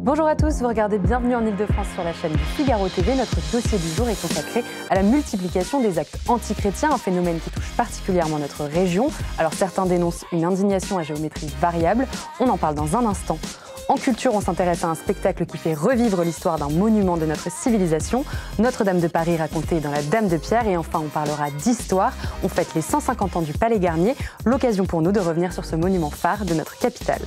Bonjour à tous, vous regardez Bienvenue en Ile-de-France sur la chaîne du Figaro TV. Notre dossier du jour est consacré à la multiplication des actes antichrétiens, un phénomène qui touche particulièrement notre région. Alors certains dénoncent une indignation à géométrie variable, on en parle dans un instant. En culture, on s'intéresse à un spectacle qui fait revivre l'histoire d'un monument de notre civilisation, Notre-Dame de Paris racontée dans La Dame de Pierre. Et enfin, on parlera d'histoire. On fête les 150 ans du Palais Garnier, l'occasion pour nous de revenir sur ce monument phare de notre capitale.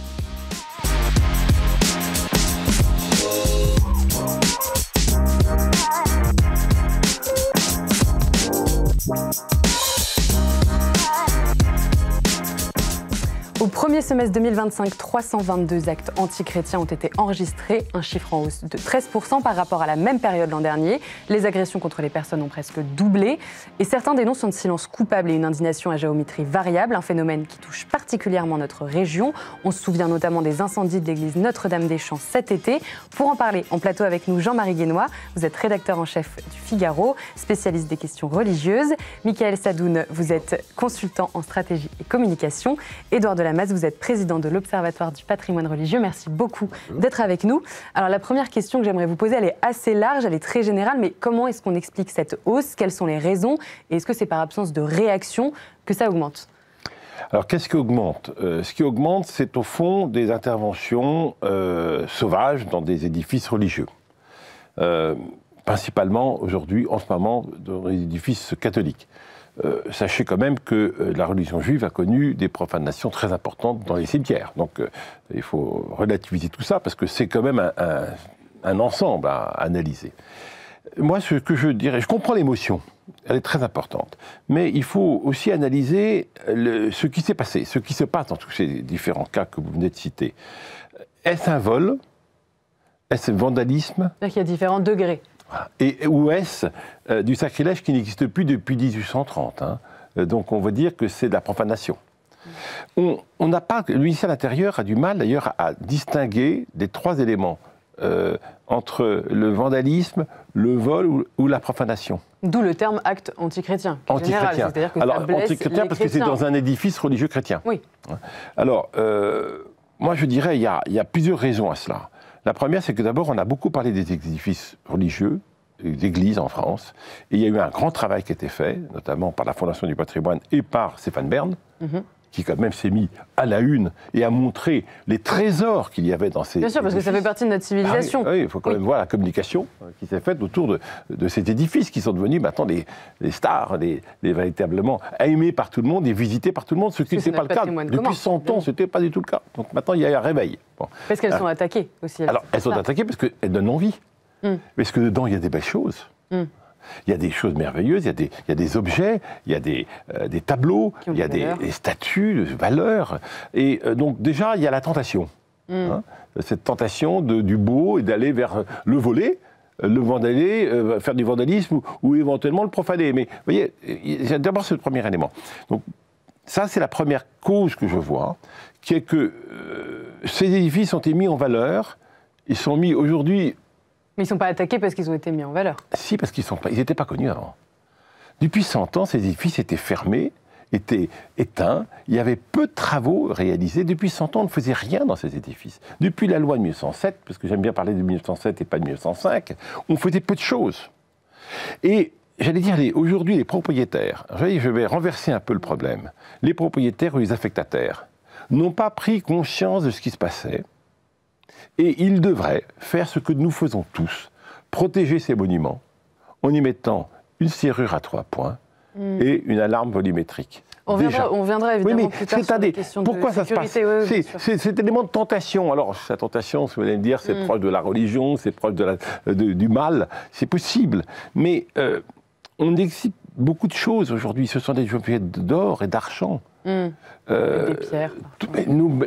Au premier semestre 2025, 322 actes antichrétiens ont été enregistrés, un chiffre en hausse de 13% par rapport à la même période l'an dernier. Les agressions contre les personnes ont presque doublé. Et certains dénoncent un silence coupable et une indignation à géométrie variable, un phénomène qui touche particulièrement notre région. On se souvient notamment des incendies de l'église Notre-Dame-des-Champs cet été. Pour en parler, en plateau avec nous, Jean-Marie Guénois. Vous êtes rédacteur en chef du Figaro, spécialiste des questions religieuses. Michael Sadoun, vous êtes consultant en stratégie et communication. Édouard Delamasse, vous êtes président de l'Observatoire du patrimoine religieux. Merci beaucoup d'être avec nous. Alors la première question que j'aimerais vous poser, elle est assez large, elle est très générale, mais comment est-ce qu'on explique cette hausse? Quelles sont les raisons? Et est-ce que c'est par absence de réaction que ça augmente? Alors qu'est-ce qui augmente? Ce qui augmente, c'est au fond des interventions sauvages dans des édifices religieux. Principalement aujourd'hui, en ce moment, dans les édifices catholiques. Sachez quand même que la religion juive a connu des profanations très importantes dans les cimetières. Donc il faut relativiser tout ça parce que c'est quand même un ensemble à analyser. Moi, ce que je dirais, je comprends l'émotion, elle est très importante, mais il faut aussi analyser ce qui s'est passé, ce qui se passe dans tous ces différents cas que vous venez de citer. Est-ce un vol? Est-ce vandalisme? Il y a différents degrés. Ou est-ce du sacrilège qui n'existe plus depuis 1830 hein. Donc on va dire que c'est de la profanation. On n'a pas, le ministère de l'Intérieur a du mal d'ailleurs à distinguer les trois éléments entre le vandalisme, le vol ou la profanation. D'où le terme acte antichrétien. Antichrétien. Alors antichrétien parce que c'est dans un édifice religieux chrétien. Oui. Alors, moi je dirais il y a plusieurs raisons à cela. La première, c'est que d'abord, on a beaucoup parlé des édifices religieux, des églises en France, et il y a eu un grand travail qui a été fait, notamment par la Fondation du patrimoine et par Stéphane Bern, qui quand même s'est mis à la une et a montré les trésors qu'il y avait dans ces édifices. Bien sûr, parce que ça fait partie de notre civilisation. Oui, il faut quand même voir la communication qui s'est faite autour de ces édifices qui sont devenus maintenant des stars, véritablement aimés par tout le monde et visités par tout le monde, ce qui n'était pas le cas. Depuis 100 ans, ce n'était pas du tout le cas. Donc maintenant, il y a eu un réveil. Bon. Parce qu'elles sont attaquées aussi. Alors, elles sont attaquées parce qu'elles donnent envie. Parce que dedans, il y a des belles choses. Il y a des choses merveilleuses, il y a des objets, il y a des tableaux, il y a des statues de valeurs. Et donc déjà, il y a la tentation. Hein, cette tentation du beau et d'aller vers le voler, faire du vandalisme ou éventuellement le profaner. Mais vous voyez, d'abord c'est le premier élément. Donc ça, c'est la première cause que je vois, qui est que ces édifices ont été mis en valeur, ils sont mis aujourd'hui... Mais ils ne sont pas attaqués parce qu'ils ont été mis en valeur. Si, parce qu'ils n'étaient pas connus avant. Depuis 100 ans, ces édifices étaient fermés, étaient éteints, il y avait peu de travaux réalisés. Depuis 100 ans, on ne faisait rien dans ces édifices. Depuis la loi de 1907, parce que j'aime bien parler de 1907 et pas de 1905, on faisait peu de choses. Et j'allais dire, aujourd'hui, les propriétaires, je vais renverser un peu le problème, les propriétaires ou les affectataires n'ont pas pris conscience de ce qui se passait. Et ils devraient faire ce que nous faisons tous, protéger ces monuments en y mettant une serrure à 3 points et une alarme volumétrique. On viendra évidemment plus tard sur les questions de sécurité. Pourquoi ça se passe? C'est cet élément de tentation. Alors, cette tentation, si vous allez me dire, c'est proche de la religion, c'est proche du mal, c'est possible. Mais on exhibe beaucoup de choses aujourd'hui. Ce sont des objets d'or et d'argent. Des pierres.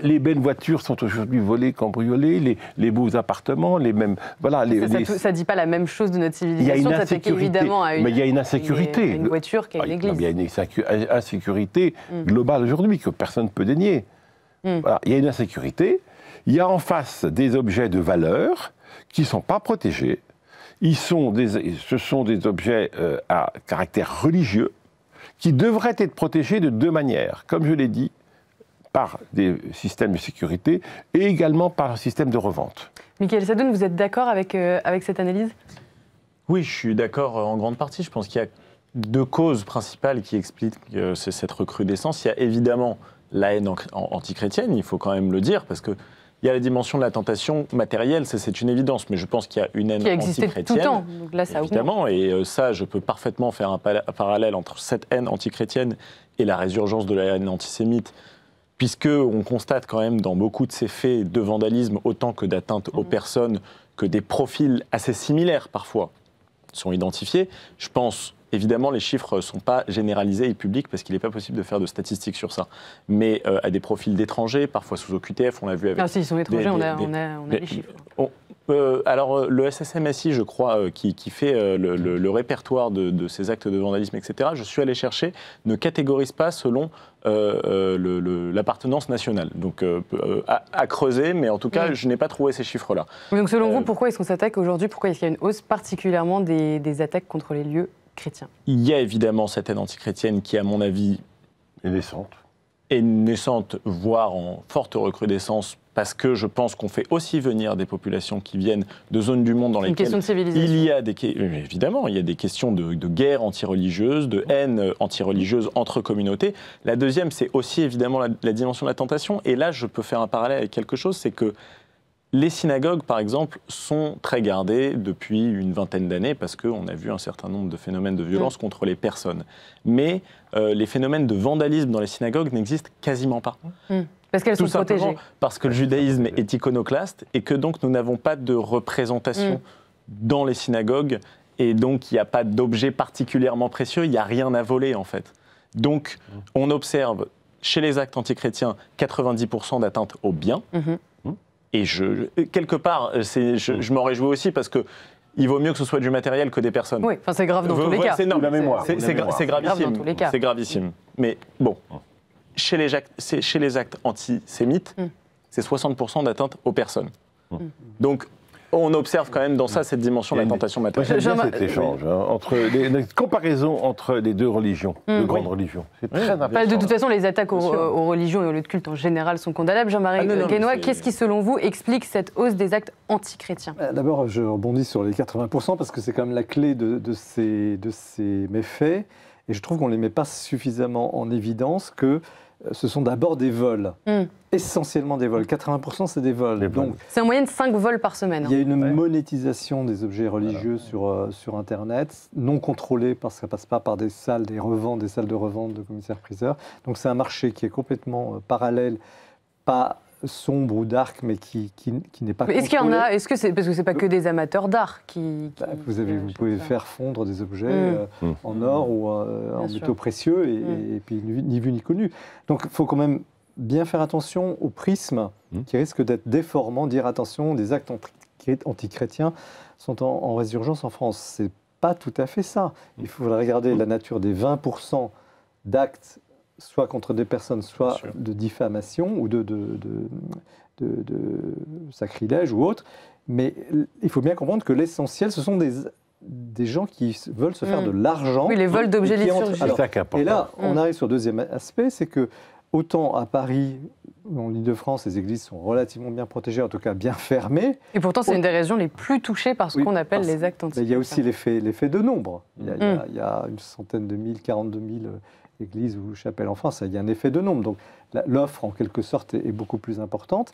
Les belles voitures sont aujourd'hui volées, cambriolées, les beaux appartements, les mêmes... Voilà, ça ne dit pas la même chose de notre civilisation, ça s'attaque évidemment à mais il y a une insécurité. Une voiture qu'à une église. Il y a une insécurité globale aujourd'hui que personne ne peut dénier. Voilà, il y a une insécurité, il y a en face des objets de valeur qui ne sont pas protégés, ce sont des objets à caractère religieux, qui devraient être protégés de deux manières. Comme je l'ai dit, par des systèmes de sécurité et également par un système de revente. Michael Sadoun, vous êtes d'accord avec cette analyse? Oui, je suis d'accord en grande partie. Je pense qu'il y a deux causes principales qui expliquent cette recrudescence. Il y a évidemment la haine antichrétienne, il faut quand même le dire, parce que il y a la dimension de la tentation matérielle, c'est une évidence, mais je pense qu'il y a une haine antichrétienne. Qui existait tout le temps, donc là ça évidemment, et ça je peux parfaitement faire un parallèle entre cette haine antichrétienne et la résurgence de la haine antisémite, puisqu'on constate quand même dans beaucoup de ces faits de vandalisme, autant que d'atteinte aux personnes, que des profils assez similaires parfois sont identifiés. Je pense, évidemment, les chiffres ne sont pas généralisés et publics parce qu'il n'est pas possible de faire de statistiques sur ça. Mais à des profils d'étrangers, parfois sous OQTF, on l'a vu avec... Ah si, ils sont étrangers, on a les chiffres. Alors, le SSMSI, je crois, qui fait le répertoire de ces actes de vandalisme, etc., je suis allé chercher, ne catégorise pas selon l'appartenance nationale. Donc, à creuser, mais en tout cas, je n'ai pas trouvé ces chiffres-là. Donc, selon vous, pourquoi est-ce qu'on s'attaque aujourd'hui? Pourquoi est-ce qu'il y a une hausse particulièrement des attaques contre les lieux chrétiens? Il y a évidemment cette haine antichrétienne qui, à mon avis, est naissante, voire en forte recrudescence, parce que je pense qu'on fait aussi venir des populations qui viennent de zones du monde dans lesquelles il y a évidemment, il y a des questions de guerre anti-religieuse, de haine anti-religieuse entre communautés. La deuxième, c'est aussi évidemment la dimension de la tentation. Et là, je peux faire un parallèle avec quelque chose, c'est que les synagogues, par exemple, sont très gardées depuis une vingtaine d'années parce qu'on a vu un certain nombre de phénomènes de violence contre les personnes. Mais les phénomènes de vandalisme dans les synagogues n'existent quasiment pas. Parce qu'elles sont protégées. Parce que le judaïsme est iconoclaste et que donc nous n'avons pas de représentation dans les synagogues et donc il n'y a pas d'objets particulièrement précieux, il n'y a rien à voler en fait. Donc on observe chez les actes antichrétiens 90% d'atteinte aux biens. Et quelque part, je m'en réjouis aussi parce que il vaut mieux que ce soit du matériel que des personnes. Oui, enfin c'est grave dans tous les cas. C'est gravissime. C'est gravissime. Mais bon, chez les actes antisémites, c'est 60% d'atteinte aux personnes. Donc, on observe quand même dans ça cette dimension de la tentation matérielle. J'aime bien cet échange, entre les comparaisons entre les deux religions, deux grandes religions. C'est très important. De toute façon, les attaques aux religions et aux lieux de culte en général sont condamnables. Jean-Marie Guénois, qu'est-ce qui, selon vous, explique cette hausse des actes antichrétiens? D'abord, je rebondis sur les 80% parce que c'est quand même la clé de ces méfaits. Et je trouve qu'on ne les met pas suffisamment en évidence que ce sont d'abord des vols, essentiellement des vols. 80% c'est des vols. C'est en moyenne 5 vols par semaine. Il y a une monétisation des objets religieux sur Internet, non contrôlée parce que ça ne passe pas par des salles de revente de commissaires-priseurs. Donc c'est un marché qui est complètement parallèle, pas sombre ou dark, mais qui n'est pas contrôlé. Est-ce qu'il y en a, parce que c'est pas que des amateurs d'art qui vous pouvez faire fondre des objets en or ou en métaux précieux et puis ni vu ni connu. Donc il faut quand même bien faire attention au prisme qui risque d'être déformant, dire attention, des actes antichrétiens sont en résurgence en France. C'est pas tout à fait ça. Il faudrait regarder la nature des 20% d'actes soit contre des personnes, soit de diffamation ou de sacrilège ou autre. Mais il faut bien comprendre que l'essentiel, ce sont des gens qui veulent se faire de l'argent. Oui, les vols d'objets liturgiques. Et là, on arrive sur le deuxième aspect, c'est que autant à Paris, en Île-de-France, les églises sont relativement bien protégées, en tout cas bien fermées. Et pourtant, c'est une des régions les plus touchées par ce qu'on appelle les actes antichrétiens. Il y a aussi l'effet de nombre. Il y a une centaine de mille, 42 000 églises ou chapelles en France, il y a un effet de nombre. Donc l'offre, en quelque sorte, est beaucoup plus importante.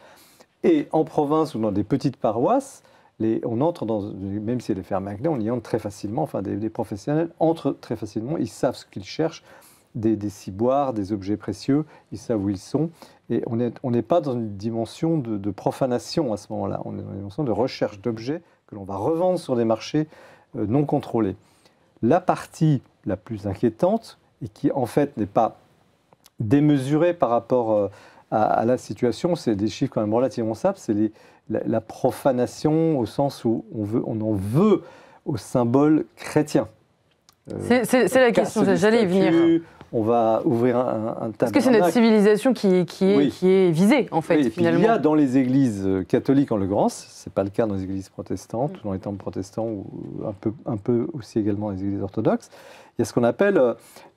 Et en province ou dans des petites paroisses, on entre même si elle est fermée à clé, on y entre très facilement, enfin des professionnels entrent très facilement, ils savent ce qu'ils cherchent, des ciboires, des objets précieux, ils savent où ils sont. Et on n'est pas dans une dimension de profanation à ce moment-là, on est dans une dimension de recherche d'objets que l'on va revendre sur des marchés non contrôlés. La partie la plus inquiétante, et qui en fait n'est pas démesurée par rapport à la situation, c'est des chiffres quand même relativement simples, c'est la profanation au sens où on en veut au symbole chrétien. C'est la question, j'allais y venir. On va ouvrir un tabernacle. Parce que c'est notre civilisation qui est visée, en fait, finalement. Il y a dans les églises catholiques, en l'occurrence, ce n'est pas le cas dans les églises protestantes, ou dans les temples protestants, ou un peu aussi également dans les églises orthodoxes, Il y a ce qu'on appelle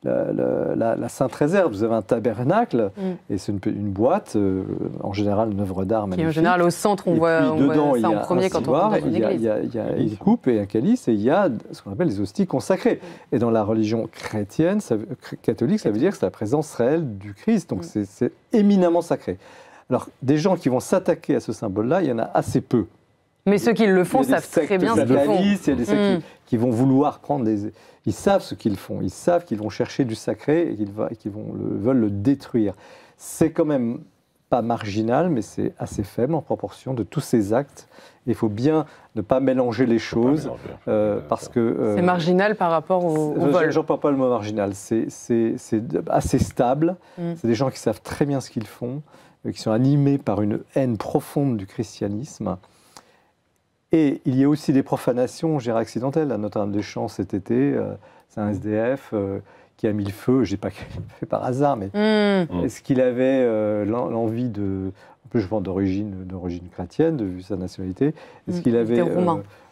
la Sainte Réserve. Vous avez un tabernacle, et c'est une boîte, en général une œuvre d'art magnifique. Qui en général au centre, on voit ça en premier quand on rentre dans une église. Il y a une coupe et un calice, et il y a ce qu'on appelle les hosties consacrées. Et dans la religion chrétienne, catholique, ça veut dire que c'est la présence réelle du Christ, donc c'est éminemment sacré. Alors, des gens qui vont s'attaquer à ce symbole-là, il y en a assez peu. Mais ceux qui le font savent très bien ce qu'ils font. Il y a des sectes qui vont vouloir prendre des... Ils savent ce qu'ils font. Ils savent qu'ils vont chercher du sacré et qu'ils veulent le détruire. C'est quand même pas marginal, mais c'est assez faible en proportion de tous ces actes. Il faut bien ne pas mélanger les choses parce que... c'est marginal par rapport au vol. J'emploie pas le mot marginal. C'est assez stable. C'est des gens qui savent très bien ce qu'ils font, qui sont animés par une haine profonde du christianisme. Et il y a aussi des profanations, je dirais, accidentelles. À Notre-Dame-des-Champs cet été, c'est un SDF qui a mis le feu, je n'ai pas fait par hasard, mais est-ce qu'il avait l'envie de... En plus, je pense d'origine chrétienne, de vu sa nationalité. Est-ce qu'il avait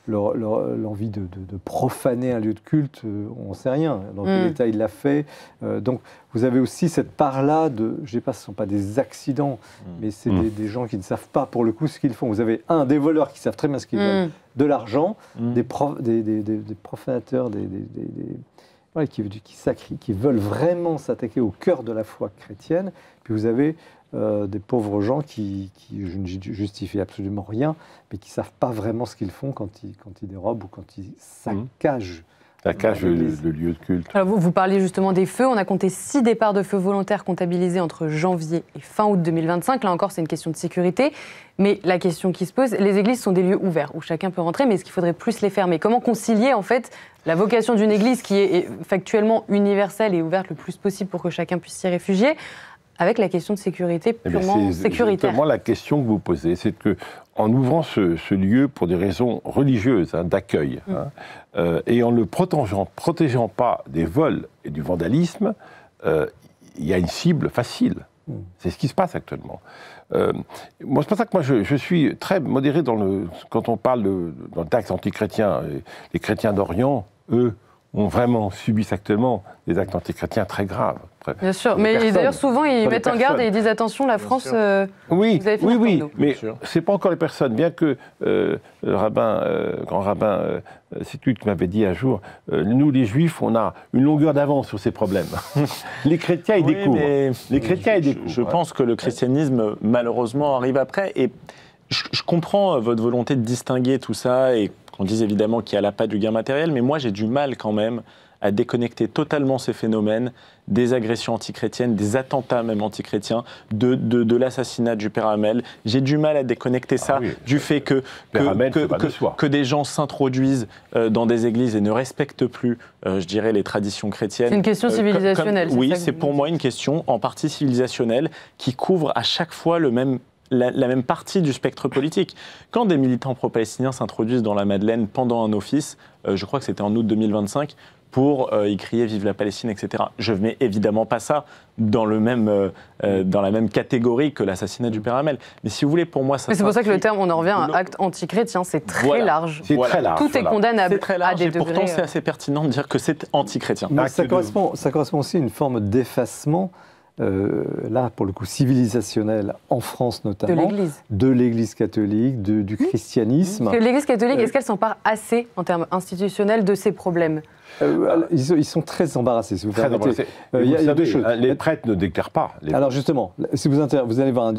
l'envie de profaner un lieu de culte? On ne sait rien. Dans quel état il l'a fait. Donc, vous avez aussi cette part-là de... Je ne sais pas, ce ne sont pas des accidents, mais c'est des gens qui ne savent pas, pour le coup, ce qu'ils font. Vous avez des voleurs qui savent très bien ce qu'ils veulent, de l'argent, des profanateurs, qui veulent vraiment s'attaquer au cœur de la foi chrétienne. Puis vous avez des pauvres gens qui, je ne justifie absolument rien, mais qui ne savent pas vraiment ce qu'ils font quand ils dérobent ou quand ils saccagent. Le lieu de culte. Alors vous parliez justement des feux. On a compté 6 départs de feux volontaires comptabilisés entre janvier et fin août 2025. Là encore, c'est une question de sécurité. Mais la question qui se pose, les églises sont des lieux ouverts où chacun peut rentrer, mais est-ce qu'il faudrait plus les fermer? Comment concilier en fait la vocation d'une église qui est factuellement universelle et ouverte le plus possible pour que chacun puisse s'y réfugier avec la question de sécurité purement sécuritaire? C'est exactement la question que vous posez. C'est qu'en ouvrant ce lieu pour des raisons religieuses, d'accueil, et en ne le protégeant pas des vols et du vandalisme, il y a une cible facile. C'est ce qui se passe actuellement. Moi, c'est pour ça que je suis très modéré quand on parle dans le texte antichrétien. Les chrétiens d'Orient, eux, ont vraiment subissent actuellement des actes antichrétiens très graves. Bien sûr, mais d'ailleurs souvent ils mettent en garde et ils disent attention, la France, oui, vous avez fini oui, nous. Mais c'est pas encore les personnes. Bien que le grand rabbin Sittut m'avait dit un jour, nous les Juifs, on a une longueur d'avance sur ces problèmes. Les chrétiens ils découvrent. Les chrétiens ils découvrent. Je pense que le christianisme malheureusement arrive après. Et je comprends votre volonté de distinguer tout ça et qu'on dise évidemment qu'il y a l'appât du gain matériel, mais moi j'ai du mal quand même à déconnecter totalement ces phénomènes des agressions antichrétiennes, des attentats même antichrétiens, de l'assassinat du père Hamel. J'ai du mal à déconnecter ça du fait que des gens s'introduisent dans des églises et ne respectent plus, je dirais, les traditions chrétiennes. C'est une question civilisationnelle. Oui, c'est pour moi une question en partie civilisationnelle qui couvre à chaque fois la même partie du spectre politique. Quand des militants pro-palestiniens s'introduisent dans la Madeleine pendant un office, je crois que c'était en août 2025, pour y crier « Vive la Palestine », etc. Je ne mets évidemment pas ça dans la même catégorie que l'assassinat du père Hamel. Mais si vous voulez, pour moi, ça... Mais c'est pour ça que le terme, on en revient à un acte antichrétien, c'est très large. C'est très large. Tout est condamnable très large, à des et degrés... pourtant, c'est assez pertinent de dire que c'est antichrétien. Mais ça correspond aussi à une forme d'effacement, là, pour le coup, civilisationnel, en France notamment. De l'Église catholique, du christianisme. Parce que l'Église catholique, est-ce qu'elle s'empare assez, en termes institutionnels, de ces problèmes? Ils sont très embarrassés, si vous permettez. Il y a deux choses. Les prêtres ne déclarent pas. Alors justement, si vous allez voir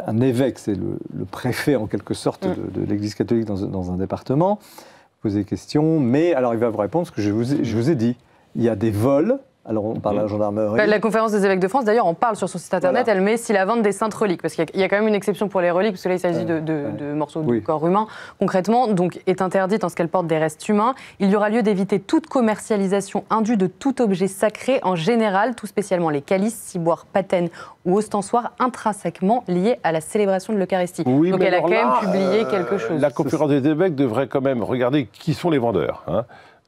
un évêque, c'est le préfet en quelque sorte de l'Église catholique dans un département, vous posez des questions, mais alors il va vous répondre ce que je vous ai dit. Il y a des vols. Alors, on parle de la gendarmerie. La conférence des évêques de France, d'ailleurs, on parle sur son site internet, elle met si la vente des saintes reliques, parce qu'il y a quand même une exception pour les reliques, parce que là, il s'agit de morceaux de corps humain, concrètement, donc est interdite en ce qu'elle porte des restes humains. Il y aura lieu d'éviter toute commercialisation indue de tout objet sacré, en général, tout spécialement les calices, ciboires, patènes ou ostensoirs intrinsèquement liés à la célébration de l'Eucharistie. Oui, donc elle a quand même publié quelque chose. La conférence des évêques devrait quand même regarder qui sont les vendeurs.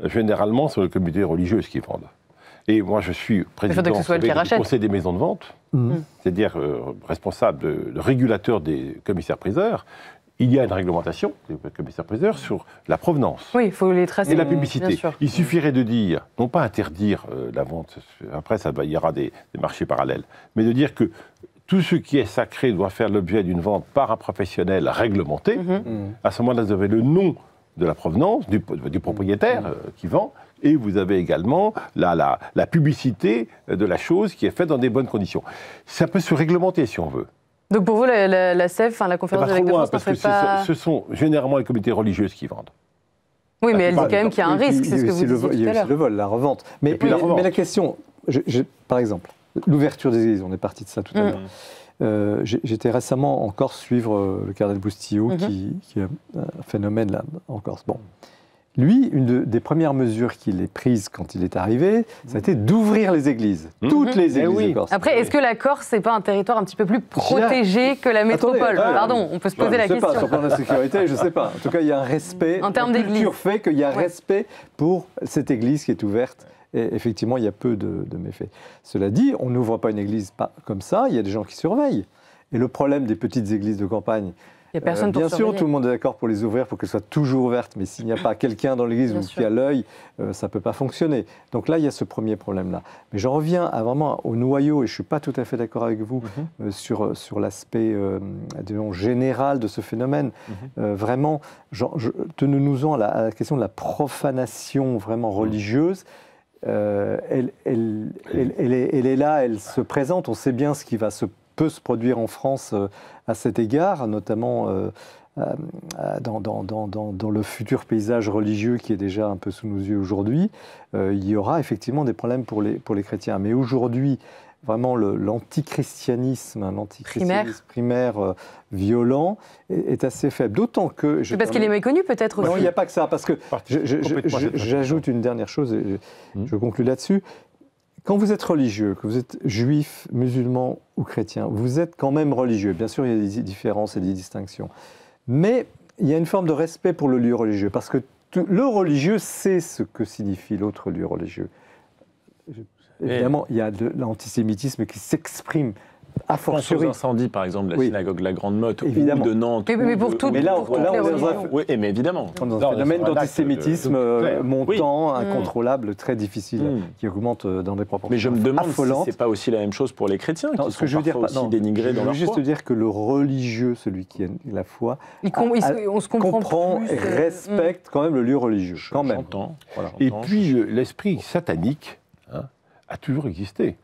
Généralement, c'est le comité religieux qui vendent. Et moi, je suis président du conseil des maisons de vente, c'est-à-dire responsable, régulateur des commissaires-priseurs. il y a une réglementation, le commissaire-priseur, sur la provenance. Oui, il faut les tracer. Et la bien publicité. sûr. Il suffirait de dire, non pas interdire la vente, après il y aura des marchés parallèles, mais de dire que tout ce qui est sacré doit faire l'objet d'une vente par un professionnel réglementé. À ce moment-là, vous avez le nom de la provenance, du propriétaire qui vend, et vous avez également la publicité de la chose qui est faite dans des bonnes conditions. Ça peut se réglementer si on veut. Donc pour vous, la CEF, la conférence C'est d'évêques de France, parce n'en que fait pas... ce sont généralement les communautés religieuses qui vendent. Oui, mais elle dit quand même qu'il y a un risque, c'est ce que vous disiez tout à Il y a aussi l'heure. le vol, la revente. Mais la question, par exemple, l'ouverture des églises, on est parti de ça tout à l'heure. J'étais récemment en Corse suivre le cardinal Boustillot, qui est un phénomène là, en Corse. Bon. Lui, une des premières mesures qu'il ait prises quand il est arrivé, ça a été d'ouvrir les églises. Toutes les églises de Corse. Après, est-ce que la Corse, c'est pas un territoire un petit peu plus protégé que la métropole? Pardon, on peut se poser la question. Je ne sais pas, sur le plan de la sécurité, je ne sais pas. En tout cas, il y a un respect. En termes d'église. La culture fait qu'il y a un respect pour cette église qui est ouverte. Et effectivement, il y a peu de méfaits. Cela dit, on n'ouvre pas une église comme ça, il y a des gens qui surveillent. Et le problème des petites églises de campagne, il y a personne pour bien sûr, surveiller. tout le monde est d'accord pour les ouvrir, pour qu'elles soient toujours ouvertes, mais s'il n'y a pas quelqu'un dans l'église qui a l'œil, ça ne peut pas fonctionner. Donc là, il y a ce premier problème-là. Mais j'en reviens vraiment au noyau, et je ne suis pas tout à fait d'accord avec vous sur l'aspect général de ce phénomène. Vraiment, tenons-nous-en à la question de la profanation vraiment religieuse. Elle est là, elle se présente, on sait bien ce qui peut se produire en France à cet égard, notamment dans le futur paysage religieux qui est déjà un peu sous nos yeux aujourd'hui. Il y aura effectivement des problèmes pour les chrétiens. Mais aujourd'hui, vraiment l'antichristianisme, primaire violent est assez faible. D'autant que... C'est parce qu'il est méconnu peut-être aussi. Non, il n'y a pas que ça, parce que j'ajoute une dernière chose, et je conclus là-dessus. Quand vous êtes religieux, que vous êtes juif, musulman ou chrétien, vous êtes quand même religieux. Bien sûr, il y a des différences et des distinctions. Mais il y a une forme de respect pour le lieu religieux, parce que le religieux sait ce que signifie l'autre lieu religieux. Évidemment, il y a de l'antisémitisme qui s'exprime a fortiori. Aux incendies, par exemple, de la synagogue de la Grande Motte ou Évidemment. de Nantes. Mais pour toutes les religions. Oui, mais évidemment. Dans un phénomène d'antisémitisme montant, incontrôlable, très difficile, qui augmente dans des proportions Mais je me demande affolantes. si ce n'est pas aussi la même chose pour les chrétiens, qui sont parfois aussi dénigrés dans leur foi. Je veux juste dire que le religieux, celui qui a la foi, on se comprend et respecte quand même le lieu religieux. Quand même. Et puis, l'esprit satanique a toujours existé.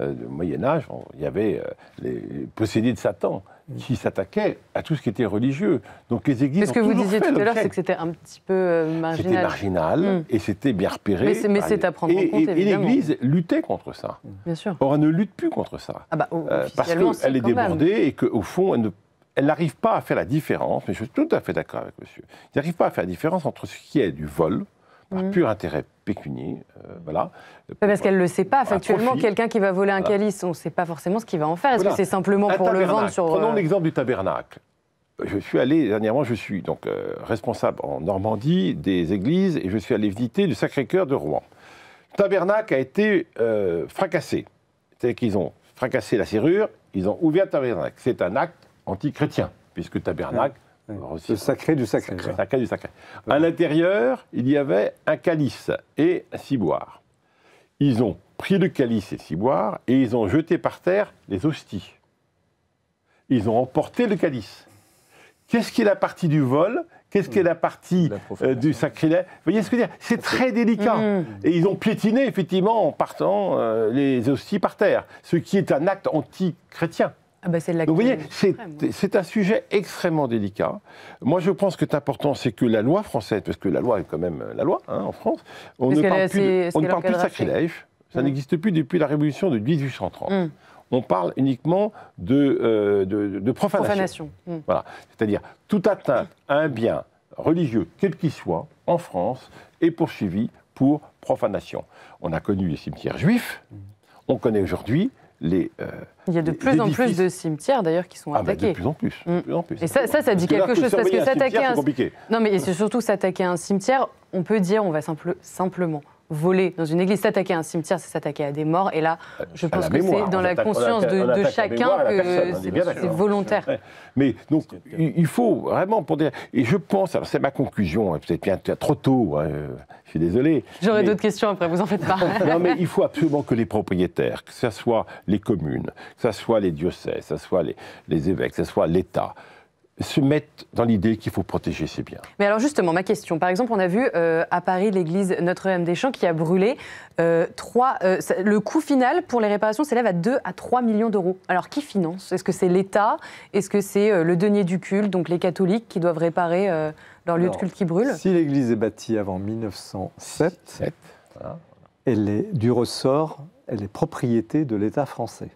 Au Moyen-Âge, il y avait les possédés de Satan qui s'attaquaient à tout ce qui était religieux. Donc les églises. Ce que vous disiez tout à l'heure, c'est que c'était un petit peu marginal. C'était marginal et c'était bien repéré. Mais c'est à prendre en compte, évidemment. Et l'Église luttait contre ça. Bien sûr. Or, elle ne lutte plus contre ça. Parce qu'elle est débordée et qu'au fond, elle n'arrive pas à faire la différence, mais je suis tout à fait d'accord avec monsieur, elle n'arrive pas à faire la différence entre ce qui est du vol, par pur intérêt pécunier, voilà. Parce qu'elle ne le sait pas. Factuellement, quelqu'un qui va voler un calice, on ne sait pas forcément ce qu'il va en faire. Est-ce que c'est simplement pour le vendre sur... Prenons l'exemple du tabernacle. Je suis allé, dernièrement, je suis donc responsable en Normandie des églises et je suis allé visiter le Sacré-Cœur de Rouen. Le tabernacle a été fracassé. C'est-à-dire qu'ils ont fracassé la serrure, ils ont ouvert le tabernacle. C'est un acte anti-chrétien, puisque le tabernacle... Le sacré du sacré. Le sacré du sacré. À l'intérieur, il y avait un calice et un ciboire. Ils ont pris le calice et le ciboire et ils ont jeté par terre les hosties. Ils ont emporté le calice. Qu'est-ce qui est la partie du vol? Qu'est-ce qui est la partie du sacrilège? Vous voyez ce que je veux dire? C'est très délicat. Et ils ont piétiné, effectivement, en partant les hosties par terre, ce qui est un acte anti-chrétien. Donc vous voyez, c'est un sujet extrêmement délicat. Moi, je pense que important, c'est que la loi française, parce que la loi est quand même la loi en France, on ne parle plus de sacrilège. Ça n'existe plus depuis la Révolution de 1830. On parle uniquement de profanation. Voilà. C'est-à-dire, toute atteinte à un bien religieux, quel qu'il soit, en France, est poursuivie pour profanation. On a connu les cimetières juifs, on connaît aujourd'hui il y a de plus en plus de cimetières d'ailleurs qui sont attaqués. De plus en plus. Et ça dit quelque chose parce que s'attaquer c'est compliqué. Non, mais c'est surtout s'attaquer à un cimetière, on peut dire on va simplement voler dans une église. S'attaquer à un cimetière, c'est s'attaquer à des morts. Et là, je pense que c'est dans la conscience de chacun que c'est volontaire. Ouais. Mais donc, il faut vraiment, pour dire... Et je pense, alors c'est ma conclusion, peut-être bien trop tôt, hein, je suis désolé. J'aurai d'autres questions après, vous en faites pas. Non, mais il faut absolument que les propriétaires, que ce soit les communes, que ce soit les diocèses, que ce soit les évêques, que ce soit l'État, se mettent dans l'idée qu'il faut protéger ces biens. Mais alors justement, ma question. Par exemple, on a vu à Paris l'église Notre-Dame-des-Champs qui a brûlé. Le coût final pour les réparations s'élève à 2 à 3 millions d'euros. Alors qui finance? Est-ce que c'est l'État? Est-ce que c'est le denier du culte, donc les catholiques qui doivent réparer leur lieu de culte qui brûle? Si l'église est bâtie avant 1907, Voilà. elle est du ressort, elle est propriété de l'État français.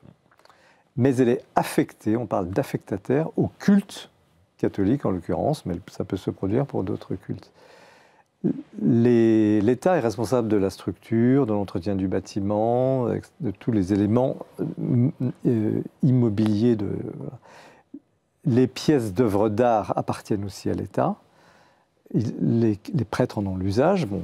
Mais elle est affectée, on parle d'affectataire, au culte catholique en l'occurrence, mais ça peut se produire pour d'autres cultes. L'État est responsable de la structure, de l'entretien du bâtiment, de tous les éléments immobiliers. Les pièces d'œuvres d'art appartiennent aussi à l'État. Les prêtres en ont l'usage, bon,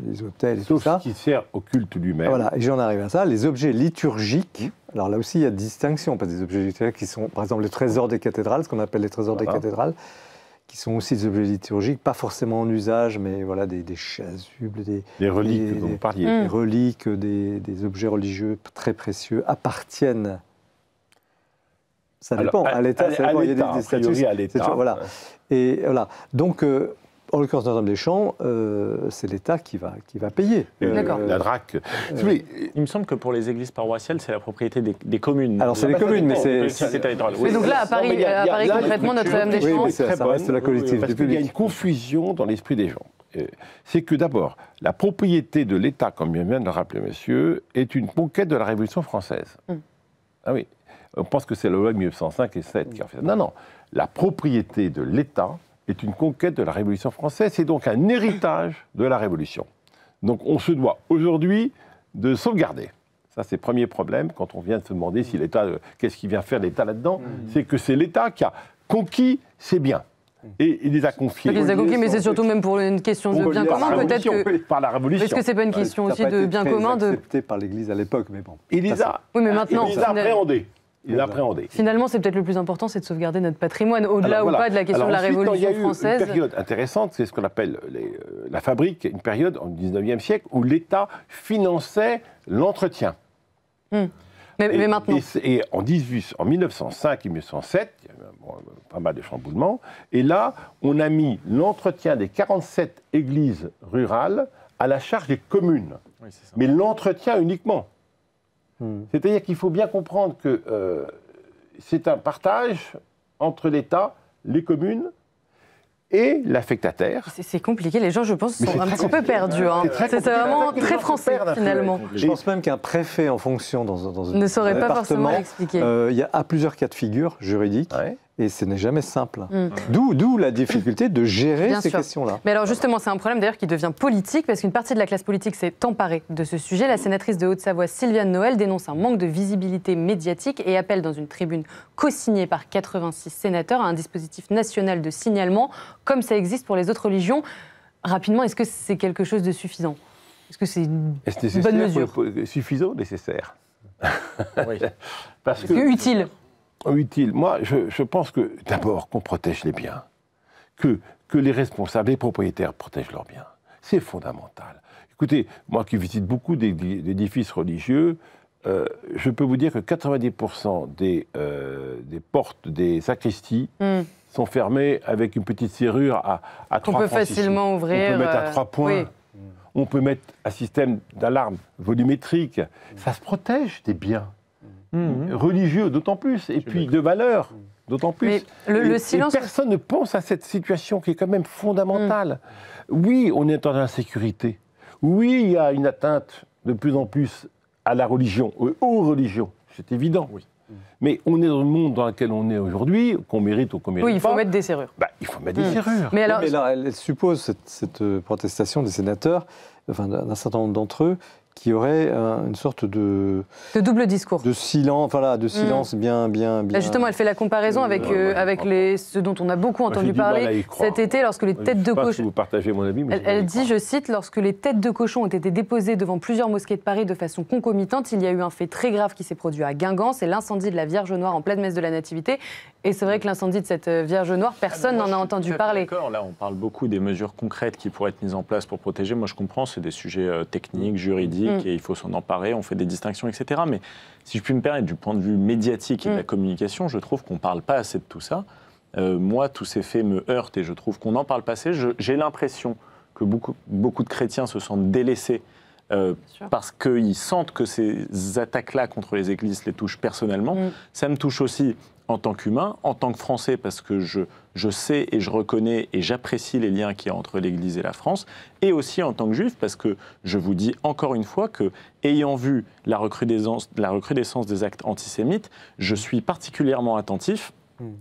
les hôtels et tout ça. Sauf ce qui sert au culte lui-même. Voilà, et j'en arrive à ça. Les objets liturgiques, alors là aussi il y a distinction, parce que des objets liturgiques qui sont, par exemple, les trésors des cathédrales, ce qu'on appelle les trésors des cathédrales, qui sont aussi des objets liturgiques, pas forcément en usage, mais voilà, des chasubles, des reliques dont vous parliez. Des reliques, des objets religieux très précieux appartiennent. Ça dépend, à l'État, ça dépend, il y a des statuts. À l'État. Voilà. Et voilà. Donc, en l'occurrence, Notre-Dame-des-Champs, c'est l'État qui va payer. D'accord. La DRAC. Il me semble que pour les églises paroissiales, c'est la propriété des communes. Alors, c'est les communes, mais c'est... Mais donc là, à Paris, concrètement, Notre-Dame-des-Champs... Oui, ça reste la collectivité parce qu'il y a une confusion dans l'esprit des gens. C'est que d'abord, la propriété de l'État, comme vient de le rappeler monsieur, est une conquête de la Révolution française. Ah oui. On pense que c'est la loi de 1905 et 7 qui a fait ça. Non, non. La propriété de l'État est une conquête de la Révolution française. C'est donc un héritage de la Révolution. Donc on se doit aujourd'hui de sauvegarder. Ça, c'est le premier problème quand on vient de se demander si l'État, qu'est-ce qu'il vient faire l'État là-dedans. C'est que c'est l'État qui a conquis ses biens. Et il les a confiés. Il les a conquis, mais c'est surtout même pour une question de bien commun, peut-être que... Par la Révolution. Est-ce que c'est pas une question aussi de bien commun accepté par l'Église à l'époque, mais bon. Il les a... Oui, mais maintenant... Il les a appréhendés. Finalement, c'est peut-être le plus important, c'est de sauvegarder notre patrimoine, au-delà ou pas de la question de la Révolution française. Il y a eu une période intéressante, c'est ce qu'on appelle la fabrique, une période au XIXe siècle où l'État finançait l'entretien. Mais maintenant... Et en 1905 et 1907, il y a eu pas mal de chamboulements, et là, on a mis l'entretien des 47 églises rurales à la charge des communes. Oui, c'est ça. Mais l'entretien uniquement. C'est-à-dire qu'il faut bien comprendre que c'est un partage entre l'État, les communes et l'affectataire. C'est compliqué, les gens, je pense, sont un petit peu perdus. Hein. C'est vraiment très français, finalement. Je pense même qu'un préfet en fonction dans ne saurait pas forcément l'expliquer. Il y a plusieurs cas de figure juridiques. Ouais. Et ce n'est jamais simple. D'où la difficulté de gérer ces questions-là. Mais alors justement, c'est un problème d'ailleurs qui devient politique, parce qu'une partie de la classe politique s'est emparée de ce sujet. La sénatrice de Haute-Savoie, Sylviane Noël, dénonce un manque de visibilité médiatique et appelle dans une tribune co-signée par 86 sénateurs à un dispositif national de signalement, comme ça existe pour les autres religions. Rapidement, est-ce que c'est quelque chose de suffisant? Est-ce que c'est une bonne mesure? Suffisant ou nécessaire? Oui. Parce que utile. Utile. Moi, je pense que, d'abord, qu'on protège les biens, que les responsables, les propriétaires protègent leurs biens. C'est fondamental. Écoutez, moi qui visite beaucoup d'édifices religieux, je peux vous dire que 90% des portes des sacristies sont fermées avec une petite serrure à 3 points. On peut facilement ouvrir. On peut mettre à 3 points. Oui. On peut mettre un système d'alarme volumétrique. Ça se protège des biens. Religieux d'autant plus, et puis de valeur d'autant plus. Mais le silence... Et personne ne pense à cette situation qui est quand même fondamentale. Oui, on est en insécurité. Oui, il y a une atteinte de plus en plus à la religion, aux religions, c'est évident. Oui. Mais on est dans le monde dans lequel on est aujourd'hui, qu'on mérite ou qu'on mérite pas. Oui, il faut mettre des serrures. Il faut mettre des serrures. Mais alors, elle suppose, cette protestation des sénateurs, enfin d'un certain nombre d'entre eux, qui aurait une sorte de double discours. De silence, bien. Justement, elle fait la comparaison avec ce dont on a beaucoup entendu parler cet été, lorsque les têtes de cochon. Vous partagez mon avis, mais elle dit, je cite, lorsque les têtes de cochon ont été déposées devant plusieurs mosquées de Paris de façon concomitante, il y a eu un fait très grave qui s'est produit à Guingamp, c'est l'incendie de la Vierge Noire en pleine messe de la Nativité. Et c'est vrai que l'incendie de cette Vierge Noire, personne n'en a entendu parler. D'accord, là on parle beaucoup des mesures concrètes qui pourraient être mises en place pour protéger. Moi je comprends, c'est des sujets techniques, juridiques, et il faut s'en emparer, on fait des distinctions, etc. Mais si je puis me permettre, du point de vue médiatique et de la communication, je trouve qu'on ne parle pas assez de tout ça. Moi, tous ces faits me heurtent et je trouve qu'on n'en parle pas assez. J'ai l'impression que beaucoup de chrétiens se sentent délaissés parce qu'ils sentent que ces attaques-là contre les églises les touchent personnellement. Ça me touche aussi en tant qu'humain, en tant que Français, parce que je sais et je reconnais et j'apprécie les liens qu'il y a entre l'Église et la France, et aussi en tant que Juif, parce que je vous dis encore une fois que, ayant vu la recrudescence des actes antisémites, je suis particulièrement attentif